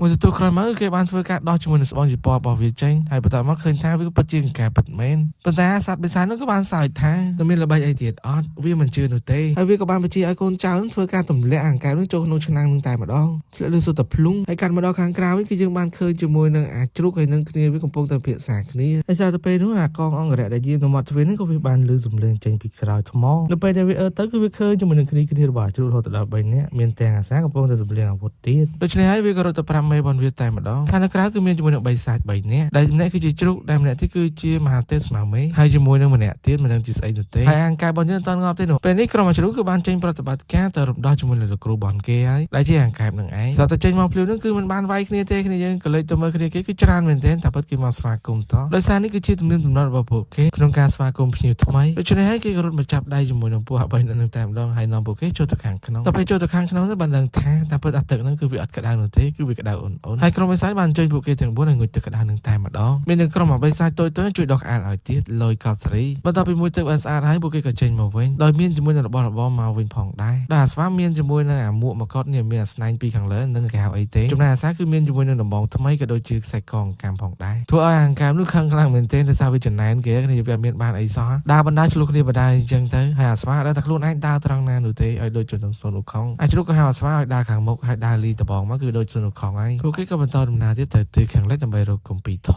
A: មួយទទួលក្រោយមកគេបានធ្វើការដោះជាមួយនឹងស្បង់ជីពររបស់វាចេញហើយបន្តមកឃើញថាវាពិតជាការពិតមែនប៉ុន្តែសត្វបិសាចនោះក៏បានសើចថានឹងមានល្បិចអីទៀតអត់វាមិនជឿនោះទេហើយវាក៏បានបញ្ជាឲ្យកូនចៅនឹងធ្វើការទម្លាក់អាកែនោះចូលក្នុងឆ្នាំងនឹងតែម្ដងឆ្លាក់លើសុទ្ធតែភ្លុងហើយកាត់មកដល់ខាងក្រៅវិញគឺយើងបានឃើញជាមួយនឹងអាជ្រូកហើយនឹងគ្នាវាកំពុងតែពិភាក្សាគ្នាហើយសារទៅពេលនោះអាកងអង្គរៈដែលយាមនៅមាត់ទ្វារហ្នឹងក៏វា បានលឺសំឡេងចេញពីក្រោយថ្មនៅពេលដែលវាទៅគឺវាឃើញជាមួយនឹងគ្នារបស់ជ្រូករហូតដល់3នាក់មានទាំងអាសាកំពុងតែសម្លៀងអាវុធទៀតដូច្នេះហើយវាក៏រត់ទៅប្រាប់មេបនវាតែម្ដងថានៅក្រៅគឺមានជាមួយនឹង3សាច់3នាក់ដែលម្នាក់គឺជាជ្រូកដែលម្នាក់ទៀតគឺជាមហាទេពស្មៅមេហើយជាមួយនឹងម្នាក់ទៀតមិនដឹងជាស្អីនោះទេហើយអង្គការបនយើងអត់ងាប់ទេនោះពេលនេះក្រុមជ្រូកគឺបានចេញប្រតិបត្តិការទៅរំដោះជាមួយនឹងលោកគ្រូបនគេហើយដែលជាអង្គកាបនឹងឯងស្រាប់តែចេញមកភ្លាវនឹងគឺមិនបានវាយគ្នាទេគ្នាយើងក៏លេចទៅមើលគ្នាគេគឺច្រើនមែនទែនតែពិតគេមកស្វាគមន៍តដោយសារនេះគឺជាទំនៀមទម្លាប់របស់ពួកគេក្នុងការស្វាគមន៍ភ្ញៀវថ្មីដូច្នេះហើយគេក៏រត់មកចាប់ដៃជាមួយនឹងពួកអា3នាក់នឹងតែម្ដងហើយនាំពួកគេចូលទៅខាងក្នុងដល់ពេលចូលទៅខាងក្នុងទៅបានដឹងថាតែពិតអាទឹកហ្នឹងគឺវាអត់ក្តៅនោះទេគឺវាក្តៅអ៊ុនហើយក្រុមបិសាចបានជួយពួកគេទាំង4ឲ្យងូតទឹកក្តៅនឹងតែម្ដងមាននឹងក្រុមបិសាចតូចៗជួយដកក្អាលឲ្យទៀតលយកោតសេរីបន្ទាប់ពីមួយទឹកបានស្អាតហើយពួកគេក៏ចេញមកវិញដោយមានជាមួយនឹងរបស់របរមកវិញផងដែរដោយអាស្វាមានជាមួយនឹងអាមួកមកកត់នេះមានអាស្នែងពីខាងលើនិងគេហៅអីទេចំណែកអាសាគឺមានជាមួយនឹងដំបងថ្មីក៏ដូចជាខ្សែកងកម្មផងដែរធ្វើឲ្យអង្គការនោះខឹងខ្លាំងមែនទែនដោយសារវាចំណែនគេគ្នាវាមានបានអីសោះដើរបណ្ដាឆ្លុះគ្នាបណ្ដាអញ្ចឹងទៅហើយអាស្វាដល់តែខ្លួនឯងដើរត្រង់ណានោះទេឲ្យដូចជនសូនឧខុងអាចជ្រូកក៏ហៅអាស្វាឲ្យដើរខាងមុខហើយដើរលីដបងមកគឺដូចសូនឧខុងហើយពួកគេក៏បន្តដំណើរទៀតទៅទិសខាងលិចដើម្បីរកគម្ពីរថ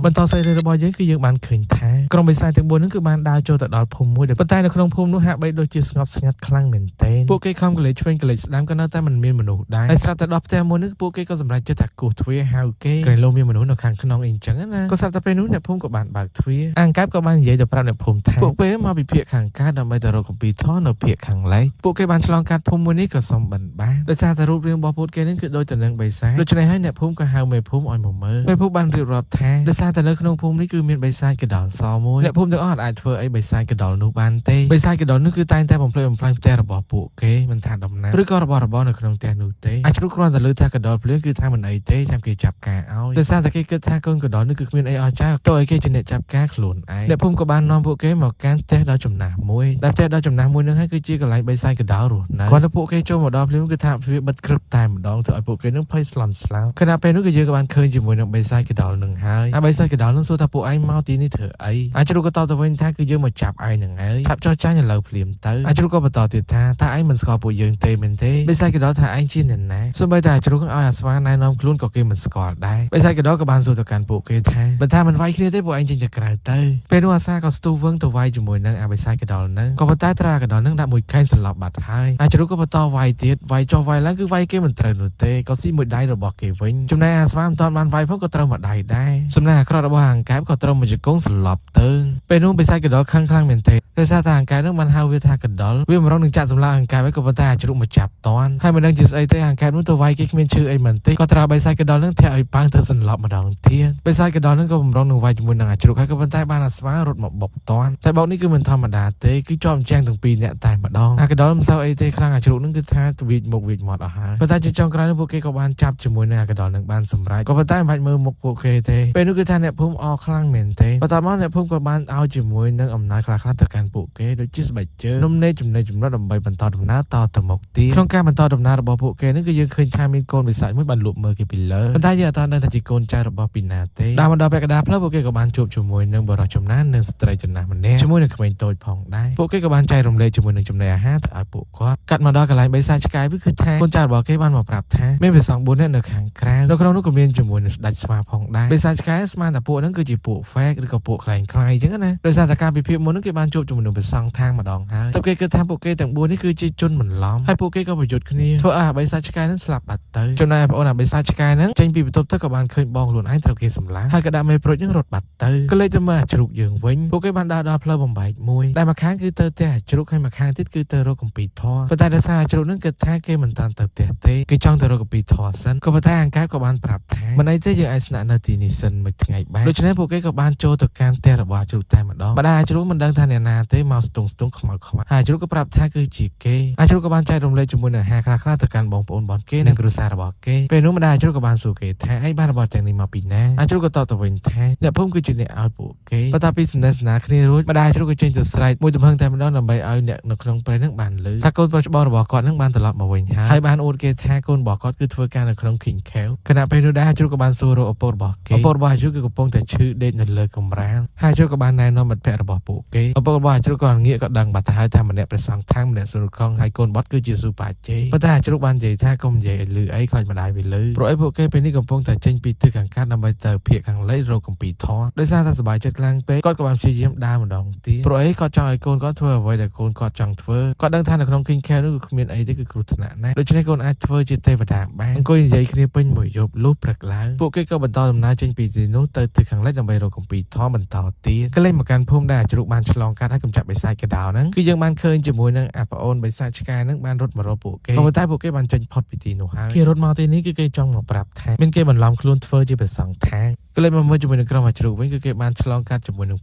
A: តបន្តសេរីរបស់យើងគឺយើងបានឃើញថាក្រុមបិសាចទាំង4ហ្នឹងគឺបានដើរចូលទៅដល់ភូមិមួយដែលប៉ុន្តែនៅក្នុងភូមិនោះហាក់បីដូចជាស្ងប់ស្ងាត់ខ្លាំងមែនទែនពួកគេខំកលេចឆ្វេងកលេចស្ដាំក៏នៅតែមិនមានមនុស្សដែរហើយស្រាប់តែដល់ផ្ទះមួយនេះពួកគេក៏សម្រេចចិត្តថាគោះទ្វារហៅគេក្រែងលោមានមនុស្សនៅខាងក្នុងអីចឹងណាក៏ស្រាប់តែពេលនោះអ្នកភូមិក៏បានបើកទ្វារអង្គកាប់ក៏បាននិយាយទៅប្រាប់អ្នកភូមិថាពួកគេមកពីភូមិខាងកើតដើម្បីទៅរកគម្ពីរថតនៅភូមិខាងលិចពួកគេបានឆ្លងកាត់ភូមិមួយនេះក៏សុំបិណ្ឌបាតដោយសារតែរូបរាងរបស់ពួកគេនឹងគឺដូចទៅនឹងបិសាចដូច្នេះហើយអ្នកភូមិក៏ហៅមេភូមិឲ្យមកមើលមេភូមិបានរៀបរាប់ថាដោយសារតែនៅក្នុងភូមិនេះគឺមានបិសាចកដោលសមួយអ្នកភូមិទាំងអស់អាចធ្វើអីបិសាចកដោលនោះបានទេបិសាចកដោលនោះគឺតែងតែបំផ្លិចបំផ្លាញផ្ទះរបស់ពួកគេមិនថាដំណាំឬក៏របស់របរនៅក្នុងផ្ទះនោះទេអាចជ្រូកគ្រាន់តែលើថាកដោលភ្លៀងគឺថាមិនអីទេចាំគេចាប់ការឲ្យដោយសារតែគេគិតថាកូនកដោលនេះគឺគ្មានអីអស្ចារ្យទៅឲ្យគេជាអ្នកចាប់ការខ្លួនឯងអ្នកភូមិក៏បាននាំពួកគេមកកាន់ផ្ទះដ៏ចំណាស់មួយដែលផ្ទះដ៏ចំណាស់មួយនឹងហើយគឺជាកន្លែងបិសាចកដោលរស់នៅគាត់ទៅពួកគេចូលមកដល់ភ្លាមគឺថាវាបិទក្រឹបតែម្ដងធ្វើឲ្យពួកគេនឹងភ័យស្លន់ស្លោខណៈពេលនោះគឺយើងក៏បានឃើញជាមួយនឹងបិសាចកដោលនឹងហើយហើយបិសាចកដោលនឹងសួរថាពួកឯងមកទីនេះធ្វើអីអាចជ្រូកក៏តបទៅវិញថាគឺយើងមកចាប់ឯងនឹងហើយឆាប់ចោះចាញ់ឥឡូវភ្លាមទៅអាចជ្រូកក៏បន្តទៀតថាតើឯងមិនស្គាល់ពួកយើងទេមែនទេបិសាចកដោលថាឯងជាអ្នកណាសូម្បីតែជ្រូកឲ្យអាស្វាណែនាំខ្លួនក៏គេមិនស្គាល់ដែរបិសាចកដោលក៏បានសួរទៅកាន់ពួកគេថាបើថាមិនវាយគ្នាទេពួកឯងចេញទៅក្រៅទៅពេលនោះអាសាក៏ស្ទុះវឹងទៅវាយជាមួយនឹងអាបិសាចកដោលនឹងក៏ប៉ុន្តែត្រាកដោលនឹងដាក់មួយកែងសន្លប់បាត់ហើយអាចជ្រូកក៏បន្តវាយទៀតវាយចុះវាយឡើងគឺវាយគេមិនត្រូវនោះទេក៏ស៊ីមួយដៃរបស់គេវិញចំណែកអាស្វាមិនទាន់បានវាយផងក៏ត្រូវមួយដៃដែរសំណាងអាក្រក់របស់អង្កែបក៏ត្រូវមួយជង្គង់សន្លប់ទៅពេលនោះបិសាចកដោលខឹងខ្លាំងមែនទេដោយសារតែអង្កែបនឹងបានហៅវាថាកដោលវាមិនរងនឹងចាក់សម្លាប់អង្កែបក៏ប៉ុន្តែអាចជ្រូកមកចាប់តាន់ហើយមិនដឹងជាស្អីទេអង្កែបនោះទៅវាយគេគ្មានឈឺអីមិនទេក៏ត្រូវបិសាចកដោលនឹងធាក់ឲ្យប៉ាំងទៅសន្លប់ម្ដងទៀតបិសាចកដោលនឹងក៏បំរុងនឹងវាយជាមួយនឹងអាជ្រូកហើយក៏ប៉ុន្តែបានអាស្វារត់មកបុកតាន់តែបុកនេះគឺមិនធម្មតាទេគឺជាប់ជាងទាំងពីរអ្នកតែម្ដងអាកដោលមិនសូវអីទេខ្លាំងអាជ្រូកនឹងគឺថាទៅវិចមុខវិចមាត់អស់ហើយប៉ុន្តែជាចុងក្រោយនោះពួកគេក៏បានចាប់ជាមួយនឹងអាកដោលនឹងបានសម្រេចក៏ប៉ុន្តែមិនបាច់មើលមុខពួកគេទេពេលនោះគឺថាអ្នកភូមិអរខ្លាំងមែនទេបន្ទាប់មកអ្នកភូមិក៏បានឲ្យជាមួយនឹងអំណោយខ្លះៗទៅកាន់ពួកគេដូចជាស្បែកជើងនំនែកចំណេញចំណុចដើម្បីបន្តដំណើរតទៅមុខទៀតក្នុងការបន្តដំណើររបស់ពួកគេនឹងគឺយើងឃើញថាមានកូនបិសាចមួយបានលួចមើលគេពីលើប៉ុន្តែយើងអត់ដឹងថាជាកូនចៅរបស់ពីណាទេដល់មកដល់ពាក់កណ្ដាលផ្លូវពួកគេក៏បានជួបជាមួយនឹងបុរសចំណាននិងស្ត្រីចំណាស់ម្នាក់ជាមួយនឹងក្មេងតូចផងដែរពួកគេក៏បានចែករំលែកជាមួយនឹងចំណីអាហារទៅឲ្យពួកគាត់កាត់មកដល់កន្លែងបិសាចឆ្កែវាគឺថាកូនចៅរបស់គេបានមកប្រាប់ថាមានព្រះសង្ឃ4នាក់នៅខាងក្រៅនៅក្នុងនោះក៏មានជាមួយនឹងស្ដេចស្វាផងដែរបិសាចឆ្កែស្មានថាពួកហ្នឹងគឺជាពួក fake ឬក៏ពួកខ្លែងខ្លាយអញ្ចឹងណាដោយសារតែការពិភាក្សាមុនហ្នឹងគេបានជួបជាមួយនឹងព្រះសង្ឃທາງម្ដងហើយតើគេគិតថាពួកគេទាំង4នេះគឺជាជនបន្លំហើយពួកគេក៏ប្រយុទ្ធគ្នាធ្វើឲ្យបិសាចឆ្កែហ្នឹងស្លាប់បាត់ទៅចំណែកបងប្អូនបិសាចឆ្កែហ្នឹងចេញពីបន្ទប់ទៅក៏បានឃើញបងខ្លួនឯងត្រូវគេសម្លាប់ហើយក៏ដាក់មេប្រូចហ្នឹងរត់បាត់ទៅក៏លេចទៅមើលអាជ្រូកយើងវិញពួកគេបានដើរដល់ផ្លូវបំបែកមួយដែលម្ខាងគឺទៅផ្ទះអាជ្រូកហើយម្ខាងទៀតគឺទៅរកគម្ពីរធម៌ប៉ុន្តែដោយសារអាជ្រូកហ្នឹងគិតថាគេមិនតាន់ទៅផ្ទះទេគេចង់ទៅរកគម្ពីរធម៌សិនក៏ប៉ុន្តែអង្កែបក៏បានប្រាប់ថាមិនអីទេយើងអាចស្នាក់នៅទីនេះសិនមួយថ្ងៃបានដូច្នេះពួកគេក៏បានចូលទៅកាន់ផ្ទះរបស់អាជ្រូកតែម្ដងម្ដាយអាជ្រូកមិនដឹងថាអ្នកណាទេមកស្ទង់ខ្មៅខ្មាស់អាជ្រូកក៏ប្រាប់ថាគឺជាគេអាជ្រូកក៏បានចែករំលែកជាមួយនឹងអាហារខ្លះៗទៅកាន់បងប្អូនរបស់គេនិងគ្រួសាររបស់គេពេលនោះម្ដាយអាជ្រូកក៏បានសួរគេថាឯងបានរបស់ទាំងនេះមកពីណាអាជ្រូកក៏តបទៅវិញថាអ្នកភូមិគឺជាអ្នកឲ្យពួកគេបន្ទាប់ពីសន្និសនាគ្នារួចម្ដាយអាជ្រូកក៏ចេញទៅស្រែកមួយទំហឹងតែម្ដងដើម្បីឲ្យអ្នកនៅក្នុងព្រៃនឹងបានឮថាកូនប្រុសច្បងរបស់គាត់នឹងបានត្រឡប់មកវិញហើយបានអួតគេថាកូនរបស់គាត់គឺធ្វើការនៅក្នុង King Cave ខណៈពេលនោះដែរអាជ្រូកក៏បានសួររកឪពុករបស់គេឪពុករបស់អាជ្រូកគឺកំពុងតែឈឺដេកនៅលើកំរាលហើយអាជ្រូកក៏បានណែនាំមិត្តភក្តិរបស់ពួកគេឪពុករបស់អាជ្រូកក៏ងាកក៏ដឹងបាត់ទៅហើយថាម្នាក់ព្រះសង្ឃថាងម្នាក់សុរខុងហើយកូនបត់គឺជាស៊ូប៉ាជេប៉ុន្តែអាជ្រូកបាននិយាយថាកុំនិយាយឲ្យលឺអីខ្លាចម្ដាយវាលឺព្រោះអីពួកគេពេលនេះកំពុងតែចេញពីទិសខាងកើតដើម្បីទៅភៀកខាងលិចរកគម្ពីរធម៌ដោយសារតែសប្បាយចិត្តខ្លាំងពេកគាត់ក៏បានព្យាយាមដើរម ម្ដងទៀតព្រោះអីគាត់ចង់ឲ្យកូនគាត់ធ្វើអ្វីដែលកូនគាត់ចង់ធ្វើគាត់ដឹងថានៅក្នុង King Care នោះគឺគ្មានអីទេគឺគ្រោះថ្នាក់ណាស់ដូច្នេះកូនអាចធ្វើជាទេវតាបានអង្គុយនិយាយគ្នាពេញមួយយប់លុះព្រឹកឡើងពួកគេក៏បន្តដំណើរចេញពីទីនោះទៅទិសខាងលិចដើម្បីរកគម្ពីរធម៌បន្តទៀតក៏លេងមកកាន់ភូមិដែលអាជ្រូកបានឆ្លងកាត់ហើយកំចាត់បិសាចកដោហ្នឹងគឺយើងបានឃើញជាមួយនឹងអាប្អូនបិសាចឆ្កែហ្នឹងបានរត់មករកពួកគេប៉ុន្តែពួកគេបានចេញផុតពីទីនោះហើយគេរត់មកទីនេះគឺគេចង់មកប្រាប់ថាមានគេបន្លំខ្លួនធ្វើជាព្រះសង្ឃថាក៏លេងមកមើលជាមួយនឹងក្រុមអាជ្រូកវិញគឺគេបានឆ្លងកាត់ជាមួយនឹង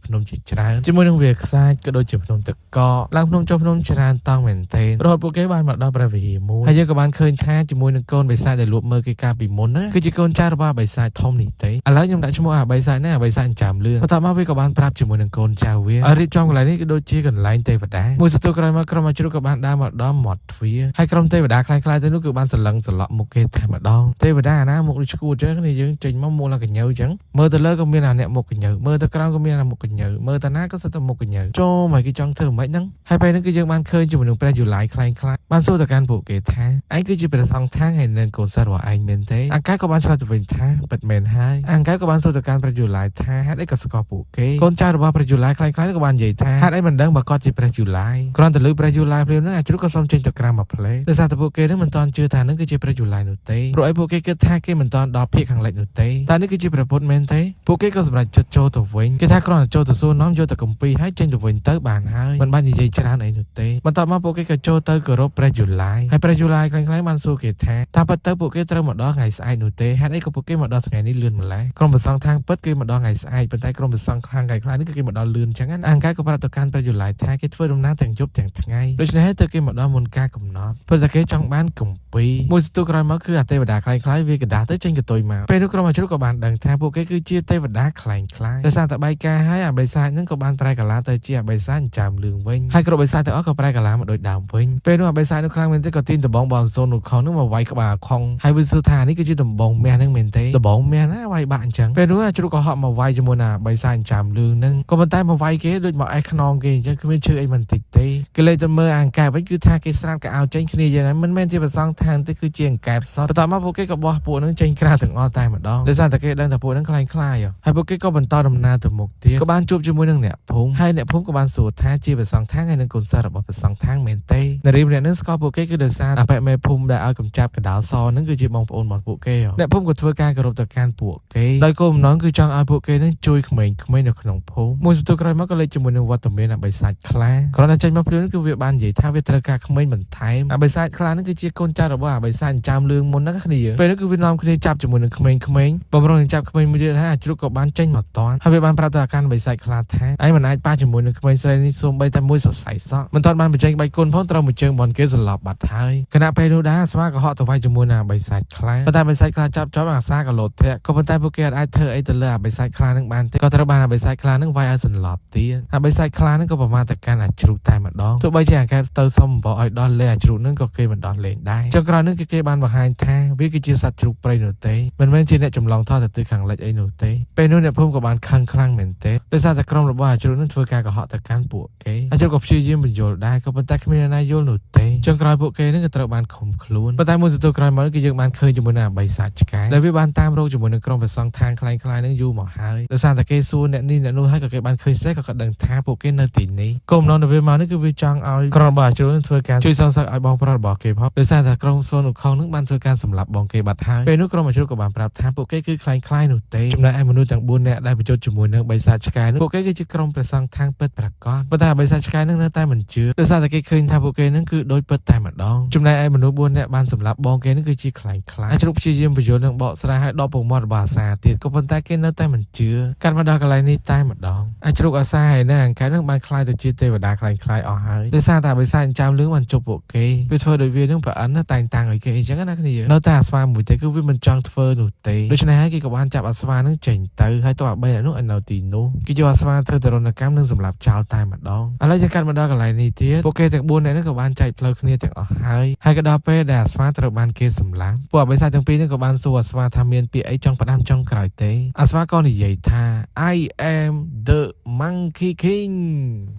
A: ភ្នំជាច្រើនជាមួយនឹងវាលខ្សាច់ក៏ដូចជាភ្នំទឹកកកឡើងភ្នំចុះភ្នំច្រើនតង់មែនទែនរហូតពួកគេបានមកដល់ព្រះវិហារមួយហើយយើងក៏បានឃើញថាជាមួយនឹងកូនបិសាចដែលលួចមើលគេកាលពីមុនណាគឺជាកូនចៅរបស់បិសាចធំនេះទេឥឡូវខ្ញុំដាក់ឈ្មោះអាបិសាចណាអាបិសាចចាំលឿនបន្ទាប់មកវាក៏បានប្រាប់ជាមួយនឹងកូនចៅវាឲ្យរៀបចំកន្លែងនេះគឺដូចជាកន្លែងទេវតាមួយសន្ទុះក្រោយមកក្រុមអាជ្រូកក៏បានដើរមកដល់មាត់ទ្វារហើយក្រុមទេវតាខ្លាំងៗទៅនោះគឺបានសន្លឹងសន្លក់មុខគេតែម្ដងទេវតាអាណាមុខដូចឈួតចឹងគ្នាយើងចេញមកមុខឡើងកញ្ញើចឹងមើលទៅលើក៏មានអាអ្នកមុខកញ្ញើមើលទៅក្រោមក៏មានអាមុខកញ្ញើមើលទៅណាក៏សិតតែមុខកញ្ញើចូលមកគេចង់ធ្វើមិនហ្នឹងហើយពេលហ្នឹងគឺយើងបានឃើញជាមួយនឹងព្រះយូឡៃខ្លាំងៗបានសួរទៅកាន់ពួកគេថាឯងគឺជាព្រះសង្ឃថាហើយនឹងកូនសិស្សរបស់ឯងមែនទេអង្កែក៏បានឆ្លើយទៅវិញថាពិតមែនហើយអង្កែក៏បានសួរទៅកាន់ព្រះយូឡៃថាហេតុអីក៏ស្គាល់ពួកគេកូនចៅរបស់ព្រះយូឡៃខ្លាំងៗក៏បាននិយាយថាហេតុអីមិនដឹងបើគាត់ជាព្រះយូឡៃគ្រាន់តែឮព្រះយូឡៃព្រាមហ្នឹងអាជ្រូកក៏សុំចេញទៅក្រៅមកផ្លេដោយសារតែពួកគេនឹងមិនទាន់ជឿថានឹងគឺជាព្រះយូឡៃនោះទេព្រោះឯពួកគេគិតថាគេមិនទាន់ដល់ភាគខាងលិចនោះទេតែនេះគឺជាព្រះពុទ្ធមែនទេពួកគេក៏សម្រេចចិត្តចូលទៅវិញគេថាគ្រាន់តែចូលទៅសួរនាំយកទៅគម្ពីរហើយចេញទៅវិញទៅបានហើយមិនបាច់និយាយច្រើនអីនោះទេបន្ទាប់មកពួកគេក៏ចូលទៅគោរពព្រះយូឡៃហើយព្រះយូឡៃខ្លាំងៗបានសួរគេថាតើពិតទៅពួកគេត្រូវមកដល់ថ្ងៃស្អែកនោះទេហេតុអីក៏ពួកគេមកដល់ថ្ងៃនេះលឿនម្ល៉េះក្រុមប្រសង់ທາງពិតគេមកដល់ថ្ងៃស្អែកប៉ុន្តែក្រុមប្រសង់ខាងថ្ងៃខ្លះនេះគឺគេមកដល់លឿនចឹងណាអង្គការក៏ប្រាប់ទៅកាន់ព្រះយូឡៃថាគេធ្វើដំណើរទាំងយប់ទាំងថ្ងៃដូច្នេះហើយទើបគេមកដល់មុនការកំណត់ព្រោះតែគេចង់បានគម្ពីរមួយសន្ទុះក្រោយមកគឺអាទេវតាខ្លាំងៗវាកដាស់ទៅចេញកតុយមកពេលនោះក្រុមអាជ្រូកក៏បានដឹងថាពួកគេគឺជាទេវតាខ្លាំងៗដោយសារតែបែកការហើយអាបិសាចនឹងក៏បានប្រែកាឡាទៅជាអាបិសាចចាំលឿងវិញហើយគ្រប់បិសាចទាំងអស់ក៏ប្រែកាឡាមកដូចដើមវិញពេលនោះអាបិសាចនោះខ្លាំងមែនទេក៏ទាញដំបងបងសូននោះខំនឹងមកវាយក្បាលខំហើយវាសួរថានេះគឺជាដំបងមាសនឹងមែនទេដំបងមាសណាវាយបាក់អញ្ចឹងពេលនោះអាជ្រូកក៏ហក់មកវាយជាមួយនឹងអាបិសាចចាំលឿងនឹងក៏ប៉ុន្តែមកវាយគេដូចមកអេះខ្នងគេអញ្ចឹងគ្មានឈឺអីមិនតិចទេគេលេចទៅមើលអង្កែបវិញគឺថាគេស្រាតកៅអៅចេញគ្នាយ៉ាងហ្នឹងមិនមែនជាប្រសងឋានទេគឺជាអង្កែបសតបន្ទាប់មកពួកគេក៏បោះពួកនឹងចេញក្រៅទាំងអស់តែម្ដងដោយសារតែគេដឹងថាពួកនឹងខ្លាំងខ្លាយហើយពួកគេក៏បន្តដំណើរទៅមុខទៀតក៏បានជួបជាមួយនឹងអ្នកភូមិហើយអ្នកភូមិក៏បានសួរថាជាប្រសងឋានហើយនឹងកូនសិស្សរបស់ប្រសងឋានមែនទេនារីម្នាក់នឹងស្គាល់ពួកគេគឺដោយសារអបិមេភូមិដែលឲ្យកំចាត់កណ្ដាលសនឹងគឺជាបងប្អូនរបស់ពួកគេអ្នកភូមិក៏ធ្វើការគោរពទៅកាន់ពួកគេដោយគោលបំណងគឺចង់ឲ្យពួកគេនឹងជួយក្មេងៗនៅក្នុងភូមិមួយសន្ទុះក្រោយមកក៏លេចជាមួយនឹងវត្តមានអបិសាចខ្លាគ្រាន់តែចេញមកព្រលឹងគឺវាបាននិយាយថាវាត្រូវការក្មេងបន្ថែមអបិសាចខ្លានឹងគឺជាកូនចៅរបស់អបិសាចចាំលឿងមុនហ្នឹងគ្នាពេលនោះគឺវានាំគ្នាចាប់ជាមួយនឹងក្មេងៗបំរុងនឹងចាប់ក្មេងមួយទៀតហើយអាជ្រូកក៏បានចេញមកតន់ហើយវាបានប្រាប់ទៅអាការបិសាចខ្លាថាឯងមិនអាចប៉ះជាមួយនឹងក្មេងស្រីនេះសូម្បីតែមួយសរសៃសក់មិនទាន់បានបញ្ចេញបែកគុណផងត្រូវមួយជើងបនគេសន្លប់បាត់ហើយគណៈពេលនោះដែរអាស្វាក៏ហក់ទៅវាយជាមួយនឹងអបិសាចខ្លាប៉ុន្តែអបិសាចខ្លាចាប់អាសាក៏លោតធាក់ក៏ប៉ុន្តែពួកគេអាចធ្វើអីទៅលើអបិសាចខ្លានឹងបានទេក៏ត្រូវបានអបិសាចខ្លានឹងវាយឲ្យសន្លប់ទៀតអបិសាចខ្លានឹងក៏ប្រមាថទៅកាន់អាជ្រូកតែម្ដងទោះបីជាអាកែបទៅសុំបោឲ្យដល់លេអាជ្រូកនឹងក៏គេមិនដោះលែងដែរចុងក្រោយនឹងគេបានបង្ហាញថាវាគឺជាសត្វជ្រូកព្រៃនោះទេមិនមែនជាអ្នកចម្លងថតទៅទិសខាងលិចអីនោះទេពេលនោះអ្នកភូមិក៏បានខឹងខ្លាំងមែនទេដោយសារតែក្រុមរបស់អាជ្រូកនឹងធ្វើការកុហកទៅកាន់ពួកគេអាជ្រូកក៏ព្យាយាមបញ្យល់ដែរក៏ប៉ុន្តែគ្មានអ្នកណាយល់នោះទេចុងក្រោយពួកគេនឹងក៏ត្រូវបានឃុំខ្លួនប៉ុន្តែមួយសន្ទុះក្រោយមកគឺយើងបានឃើញជាមួយនឹងអបិសាចឆ្កែដែលវាបានតាមរកជាមួយនឹងក្រុមប្រសង់ឋានខ្លាំងៗនឹងយូរមកហើយដោយសារតែគេសួរអ្នកនេះអ្នកនោះហើយក៏គេបានឃើញសេះក៏គាត់ដឹងថាពួកគេនៅទីនេះគោលបំណងរបស់វាមកនេះគឺវាចង់ឲ្យក្រុមរបស់អាជ្រូកនឹងធ្វើការជួយសងសឹកឲ្យបងប្រុសរបស់គេផងដោយសារតែក្រុមសូនុខុងនឹងបានធ្វើការសម្លាប់បងគេបាត់ហើយពេលនោះក្រុមអាជ្រូកក៏បានប្រាប់ថាពួកគេគឺខ្លាំងៗនោះទេចំណែកឯមនុស្សទាំង4នាក់ដែលបញ្ជូតជាមួយនឹងបិសាចឆ្កែនោះពួកគេគឺជាក្រុមព្រះសង្ឃឋានពិតប្រាកដប៉ុន្តែបិសាចឆ្កែនឹងនៅតែមិនជឿដោយសារតែគេឃើញថាពួកគេនឹងគឺដូចពិតតែម្ដងចំណែកឯមនុស្ស4នាក់បានសម្លាប់បងគេនឹងគឺជាខ្លាំងៗអាជ្រូកព្យាយាមបញ្យល់នឹងបកស្រាយឲ្យដល់ពងមាត់របស់អាសាទៀតក៏ប៉ុន្តែគេនៅតែមិនជឿកាត់មកដល់កន្លែងនេះតែម្ដងអាជ្រូកអាសាហើយនឹងអង្កែនឹងបានខ្លាយទៅជាទេវតាខ្លាំងៗអស់ហើយដោយសារតែបិសាចចាំលឿងបានជប់ពួកគេវាធ្វើដោយវានឹងប្រអិនតែងតាំងឲ្យគេអញ្ចឹងណាគ្នានៅតែអាស្វាមួយទេគឺវាមិនចង់ធ្វើនោះទេដូច្នេះហើយគេក៏បានចាប់អាស្វានឹងចេញទៅហើយតោះអា3នាក់នោះឲ្យនៅទីនោះគេយកអាស្វាធ្វើទរណកម្មនិងសម្លាប់ចោលតែម្ដងឥឡូវយើងកាត់មកដល់កន្លែងនេះទៀតពួកគេទាំង4នាក់នេះក៏បានចែកផ្លូវគ្នាទាំងអស់ហើយក៏ដល់ពេលដែលអាស្វាត្រូវបានគេសម្លាប់ពួកបិសាចទាំងពីរនេះក៏បានសួរអាស្វាថាមានពាក្យអីចង់ផ្ដាំចង់ក្រោយទេអាស្វាក៏និយាយថា I am the Monkey King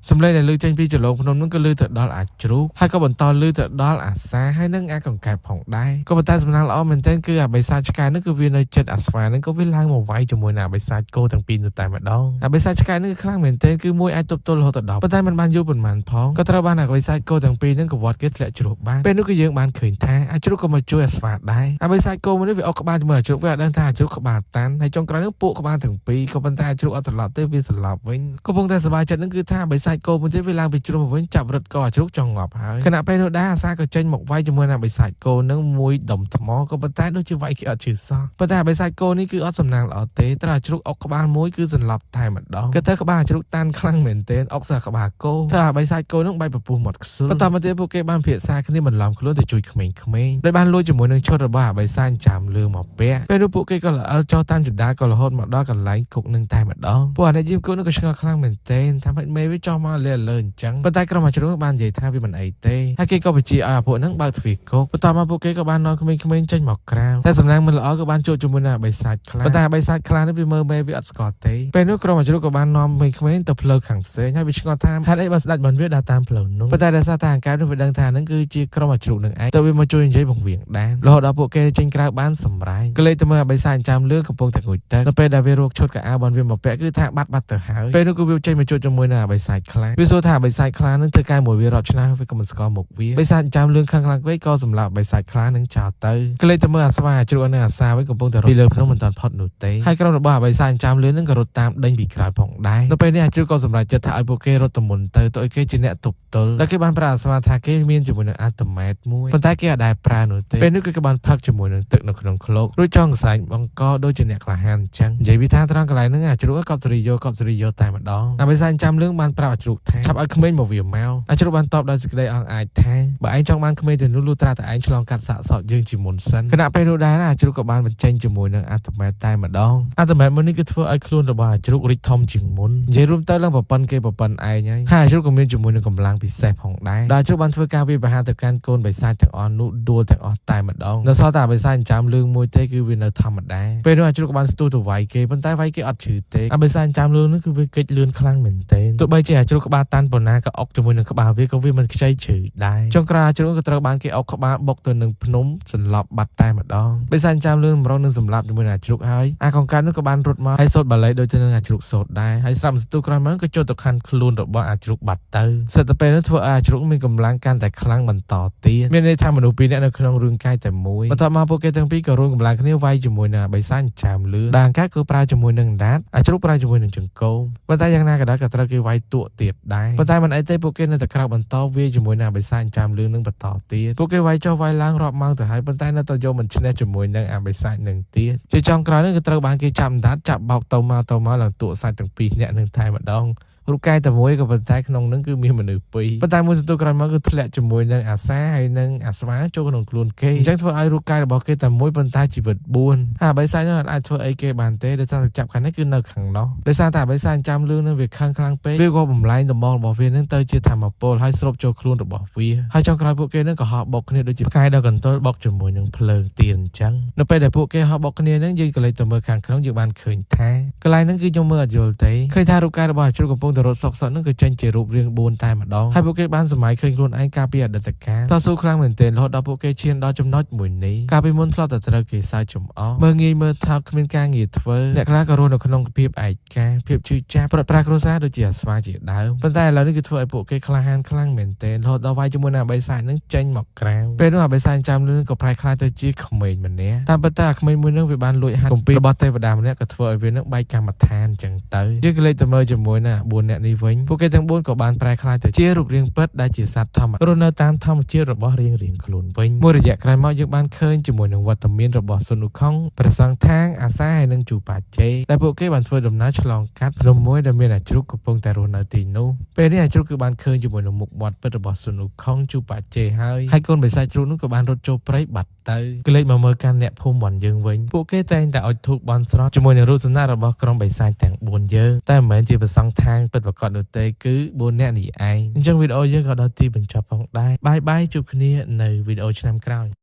A: សម្លេងដែលលើចេញពីចលងភ្នំនឹងក៏លើទៅដល់អាចជ្រូកហើយក៏បន្តលើទៅដល់អាសាហើយនឹងអាកង្កែបផងដែរក៏ប៉ុន្តែសំណាងល្អមែនទែនគឺអាបិសាចឆ្កែនឹងគឺវានៅចិត្តអាស្វានឹងក៏វាឡើងមកវាយជាមួយនឹងអាបិសាចគោទាំងពីរនៅតែម្ដងអាបិសាចឆ្កែនឹងគឺខ្លាំងមែនទែនគឺមួយអាចទប់ទល់រហូតដល់10ប៉ុន្តែมันបានយូរប៉ុន្មានផងក៏ត្រូវបានអាបិសាចគោទាំងពីរនឹងក៏វត្តគេធ្លាក់ជ្រោះបានពេលនោះគឺយើងបានឃើញថាអាជ្រូកក៏មកជួយអាស្វាដែរអាបិសាចគោមួយនេះវាអុកក្បាលជាមួយអាជ្រូកវាអត់ដឹងថាអាជ្រូកក្បាលតាន់ហើយចុងក្រោយនឹងពួកក្បាលទាំងពីរក៏ប៉ុន្តែអាជ្រូកអត់ស្លាប់ទេវាស្លាប់វិញកំពុងតែសប្បាយចិត្តនឹងគឺថាអាបិសាចគោមួយទៀតវាឡើងពីជ្រុះមកវិញចាប់រត់ក៏អាជ្រូកចង់ងាប់ហើយខណៈពេលនោះដែរអាសាក៏ចេញមកវាយជាមួយនឹងអាបិសាចគោនឹងមួយដុំថ្មក៏ប៉ុន្តែដូចជាវាយគេអត់ឈឺសោះប៉ុន្តែអាបិសាចគោនេះគឺអត់សំណាងល្អទេត្រូវអាជ្រូកអុកក្បាលមួយគឺសន្លប់តែម្ដងក៏ទៅក្បាលអាជ្រូកតាន់ខ្លាំងមែនទែនអុកសើក្បាលគោធ្វើអាបិសាចគោនឹងបែកពពុះមាត់ខ្សឹលបន្តមកទៀតពួកគេបានភាសាគ្នាបន្លំខ្លួនទៅជួយក្មេងៗដោយបានលួចជាមួយនឹងឈុតរបស់អាបិសាចចាំលឿងមកពាក់ពេលនោះពួកគេក៏ល្អិលចោលតាមចដាក៏រហូតមកដល់កន្លែងគុកនឹងតែម្ដងពួកអាអ្នកយាមគោនឹងក៏ឆ្ងល់ខ្លាំងមែនទែនថាមិនមេវាចោះមកលើអញ្ចឹងប៉ុន្តែក្រុមអាជ្រូកបាននិយាយថាវាមិនអីទេហើយគេក៏បញ្ជាឲ្យអាពួកហ្នឹងបើកទ្វារគុកបន្តមកពួកគេក៏បាននាំក្មេងៗចេញមកក្រៅតែសំណាងមិនល្អក៏បានជួបជាមួយនឹងអាបិសាចខ្លាប៉ុន្តែអាបិសាចខ្លានេះវាមើលមេវាអត់ស្គាល់ទេពេលនោះក្រុមអាជ្រូកក៏បាននាំក្មេងៗទៅផ្លូវខាងផ្សេងហើយវាឆ្ងល់ថាហេតុអីបានស្ដេចបានវាដើរតាមផ្លូវនោះប៉ុន្តែដោយសារតែអង្កែបនោះវាដឹងថាហ្នឹងគឺជាក្រុមអាជ្រូកនឹងឯងទៅវាមកជួយនិយាយបង្រៀងដែររហូតដល់ពួកគេចេញក្រៅបានសម្រេចក៏លេចទៅមើលអាបិសាចចាំលឿងកំពុងតែងុយទឹកនៅពេលដែលវារកឈុតកៅអៅបានវាមកពាក់គឺថាបាត់ទៅហើយពេលនោះគឺវាចេញមកជួបជាមួយនឹងអាបិសាចខ្លាវាសួរថាអាបិសាចខ្លានឹងធ្វើការមួយវារាប់ឆ្នាំវាក៏មិនស្គាល់មុខវាបិសាចចាំលឿងខាងខ្លាំងពេកក៏សម្លាប់បិសាចខ្លានឹងចោលទៅក៏លេចទៅមើលអាស្វាជ្រូកនៅអាសាវិញកំពុងតែរត់ពីលើភ្នំមិនតាន់ផុតនោះទេហើយក្រុមរបស់អាបិសាចចាំលឿងនឹងក៏រត់តាមដេញពីក្រោយផងដែរនៅពេលនេះអាជ្រូកក៏សម្រេចចិត្តថាឲ្យពួកគេរត់ទៅមុនទៅឲ្យគេជាអ្នកទប់ទល់แล้วគេបានប្រាប់អាស្វាថាគេមានជាមួយនឹងអាតូម៉ែតមួយប៉ុន្តែគេអត់ដែលប្រើនោះទេពេលនោះគេក៏បានផឹកជាមួយនឹងទឹកនៅក្នុងឃ្លោករួចចងខ្សែបង្កដូចជាអ្នកក្លាហានអញ្ចឹងនិយាយពីថាត្រង់កន្លែងហ្នឹងអាជ្រូកក៏សេរីយោតែម្ដងអាបិសាចចាំលឿងបានប្រាប់អាជ្រូកថាឆាប់ឲ្យក្មេងមកវាមកអាជ្រូកបានតបដោយសេចក្តីអង្អាចថាបើឯងចង់បានក្មេងទៅនោះលុះត្រាតែឯងឆ្លងកាត់សាកសពយើងជាមុនសិនខណៈពេលនោះដែរអាជ្រូកក៏បានបញ្ចេញជាមួយនឹងអាតូម៉ែតតែម្ដងអាតូម៉ែតមួយនេះគឺធ្វើឲ្យខ្លួនរបស់អាជ្រូករីកធំជាងមុននិយាយរួមទៅឡើងប្រព័ន្ធគេប្រព័ន្ធឯងហើយអាជ្រូកក៏មានជាមួយនឹងកម្លាំងពិសេសផងដែរដោយអាជ្រូកបានធ្វើការវាយប្រហារទៅកាន់កូនបិសាចទាំងអស់នោះដួលទាំងអស់តែម្ដងនៅសល់តែបិសាចចាំលឿងមួយទេគឺវានៅធម្មតាពេលនោះអាជ្រូកក៏បានស្ទុះទៅវាយគេប៉ុន្តែវាយគេអត់ឈឺទេអាបិសាចចាំលឿងនោះគឺវាកិច្ចលឿនខ្លាំងមែនទែនទោះបីជាអាជ្រូកក្បាលតាន់ប៉ុណ្ណាក៏អុកជាមួយនឹងក្បាលវាក៏វាមិនខ្ចីជ្រៅដែរចុងក្រោយអាជ្រូកក៏ត្រូវបានគេអុកក្បាលបុកទៅនឹងភ្នំសន្លប់បាត់តែម្ដងបិសាចចាំលឿងម្រងនឹងសម្លាប់ជាមួយនឹងអាជ្រូកហើយអាកង្កាននោះក៏បានរត់មកហើយសូត្របាលីដូចទៅនឹងអាជ្រូកសូត្រដែរហើយស្រាប់សន្ទុះក្រោយមកក៏ចូលទៅខាន់ខ្លួនរបស់អាជ្រូកបាត់ទៅសិតតែពេលនោះធ្វើឲ្យអាជ្រូកមានកម្លាំងកាន់តែខ្លាំងបន្តទៀតមានន័យថាមនុស្សពីរនាក់នៅក្នុងរឿងកាយតែមួយបន្ទាប់មកពួកគេទាំងពីរក៏រួមកម្លាំងគ្នាវាយជាមួយនឹងបិសាចចាំលឿងដែលអង្កែបគឺប្រើជាមួយនឹងអណ្ដាតអាជ្រូកប្រើជាមួយនឹងចង្កូមប៉ុន្តែយ៉ាងណាក៏ដោយក៏ត្រូវគេវាយទួទៀតដែរប៉ុន្តែមិនអីទេពួកគេនៅតែក្រោកបន្តវាយជាមួយនឹងបិសាចចាំលឿងនឹងបន្តទៀតពួកគេវាយចុះវាយឡើងរាប់ម៉ោងទៅហើយប៉ុន្តែនៅតែយកមិនឈ្នះជាមួយនឹងអាបិសាចនឹងទៀតជាចុងក្រោយនឹងក៏ត្រូវបានគេចាប់អណ្ដាតចាប់បោកទៅមកឡើងទួសាច់ទាំងពីរនាក់នឹងតែម្ដងរូបកាយតែមួយក៏ប៉ុន្តែក្នុងនឹងគឺមានមនុស្សពីរប៉ុន្តែមួយសន្ទុះក្រោយមកគឺធ្លាក់ជាមួយនឹងអាសាហើយនឹងអាស្វាចូលក្នុងខ្លួនគេអញ្ចឹងធ្វើឲ្យរូបកាយរបស់គេតែមួយប៉ុន្តែជីវិត4អាបិសាចនឹងអាចធ្វើអីគេបានទេដោយសារតែចាប់ខាងនេះគឺនៅខាងនោះដោយសារតែអាបិសាចចាំលឿងនឹងវាខឹងខ្លាំងពេកវាក៏បំលែងដំបងរបស់វានឹងទៅជាធម្មពលហើយស្រូបចូលខ្លួនរបស់វាហើយចុងក្រោយពួកគេនឹងក៏ហោះបុកគ្នាដូចជាផ្កាយដល់កន្ទោលបុកជាមួយនឹងភ្លើងទៀនអញ្ចឹងនៅពេលដែលពួកគេហោះបុកគ្នានឹងយើងក៏លេចទៅមើលខាងក្នុងយើងបានឃើញថាកន្លែងហ្នឹងគឺខ្ញុំមើលអត់យល់ទេឃើញថារូបកាយរបស់អាជ្រូកកំពុងតែរត់សុកសក់នឹងក៏ចេញជារូបរាង4តែម្ដងហើយពួកគេបានសម័យឃើញខ្លួនឯងការពីអតីតកាលតស៊ូខ្លាំងមែនទែនរហូតដល់ពួកគេឈានដល់ចំណុចមួយនេះកាលពីមុនធ្លាប់តែត្រូវគេសើចចំអកមើលងាយមើលថោកគ្មានការងារធ្វើអ្នកខ្លះក៏រស់នៅក្នុងភាពឯកាភាពឈឺចាប់ប្រត់ប្រាស់គ្រួសារដូចជាអាស្វាជាដើមប៉ុន្តែឥឡូវនេះគឺធ្វើឲ្យពួកគេក្លាហានខ្លាំងមែនទែនរហូតដល់វាយជាមួយនឹងអាបិសាចនឹងចេញមកក្រៅពេលនោះអាបិសាចចាំលឿងក៏ប្រែខ្លាយទៅជាក្មេងម្នាក់តាមពិតតែអាក្មេងមួយនឹងវាបានលួចហាត់គម្ពីររបស់ទេវតាម្នាក់ក៏ធ្វើឲ្យវានឹងបែកកម្មដ្ឋានអញ្ចឹងទៅយើងក៏លេចទៅមើលជាមួយនឹង4នាក់នេះវិញពួកគេទាំង4ក៏បានប្រែខ្លាយទៅជារូបរាងពិតដែលជាសត្វធម្មតារស់នៅតាមធម្មជាតិរបស់រៀងខ្លួនវិញមួយរយៈក្រោយមកយើងបានឃើញជាមួយនឹងវត្តមានរបស់ស៊ុនអ៊ូខុងព្រះសង្ឃថាងអាសាហើយនិងជូប៉ាជេដែលពួកគេបានធ្វើដំណើរឆ្លងកាត់ភ្នំមួយដែលមានអាជ្រូកកំពុងតែរស់នៅទីនោះពេលនេះអាជ្រូកគឺបានឃើញជាមួយនឹងមុខមាត់ពិតរបស់ស៊ុនអ៊ូខុងជូប៉ាជេហើយកូនបិសាចជ្រូកនោះក៏បានរត់ចូលព្រៃបាត់ទៅក៏លេចមកមើលកាន់អ្នកភូមិបានយើងវិញពួកគេតែងតែអុជធូបបន់ស្រន់ជាមួយនឹងរូបសំណាករបស់ក្រុមបិសាចទាំង4យើងតែមិនមែនជាព្រះសង្ឃថាងពិតប្រាកដនោះទេគឺ4នាក់នេះឯងអញ្ចឹងវីដេអូយើងក៏ដល់ទីបញ្ចប់ផងដែរបាយជួបគ្នានៅវីដេអូឆ្នាំក្រោយ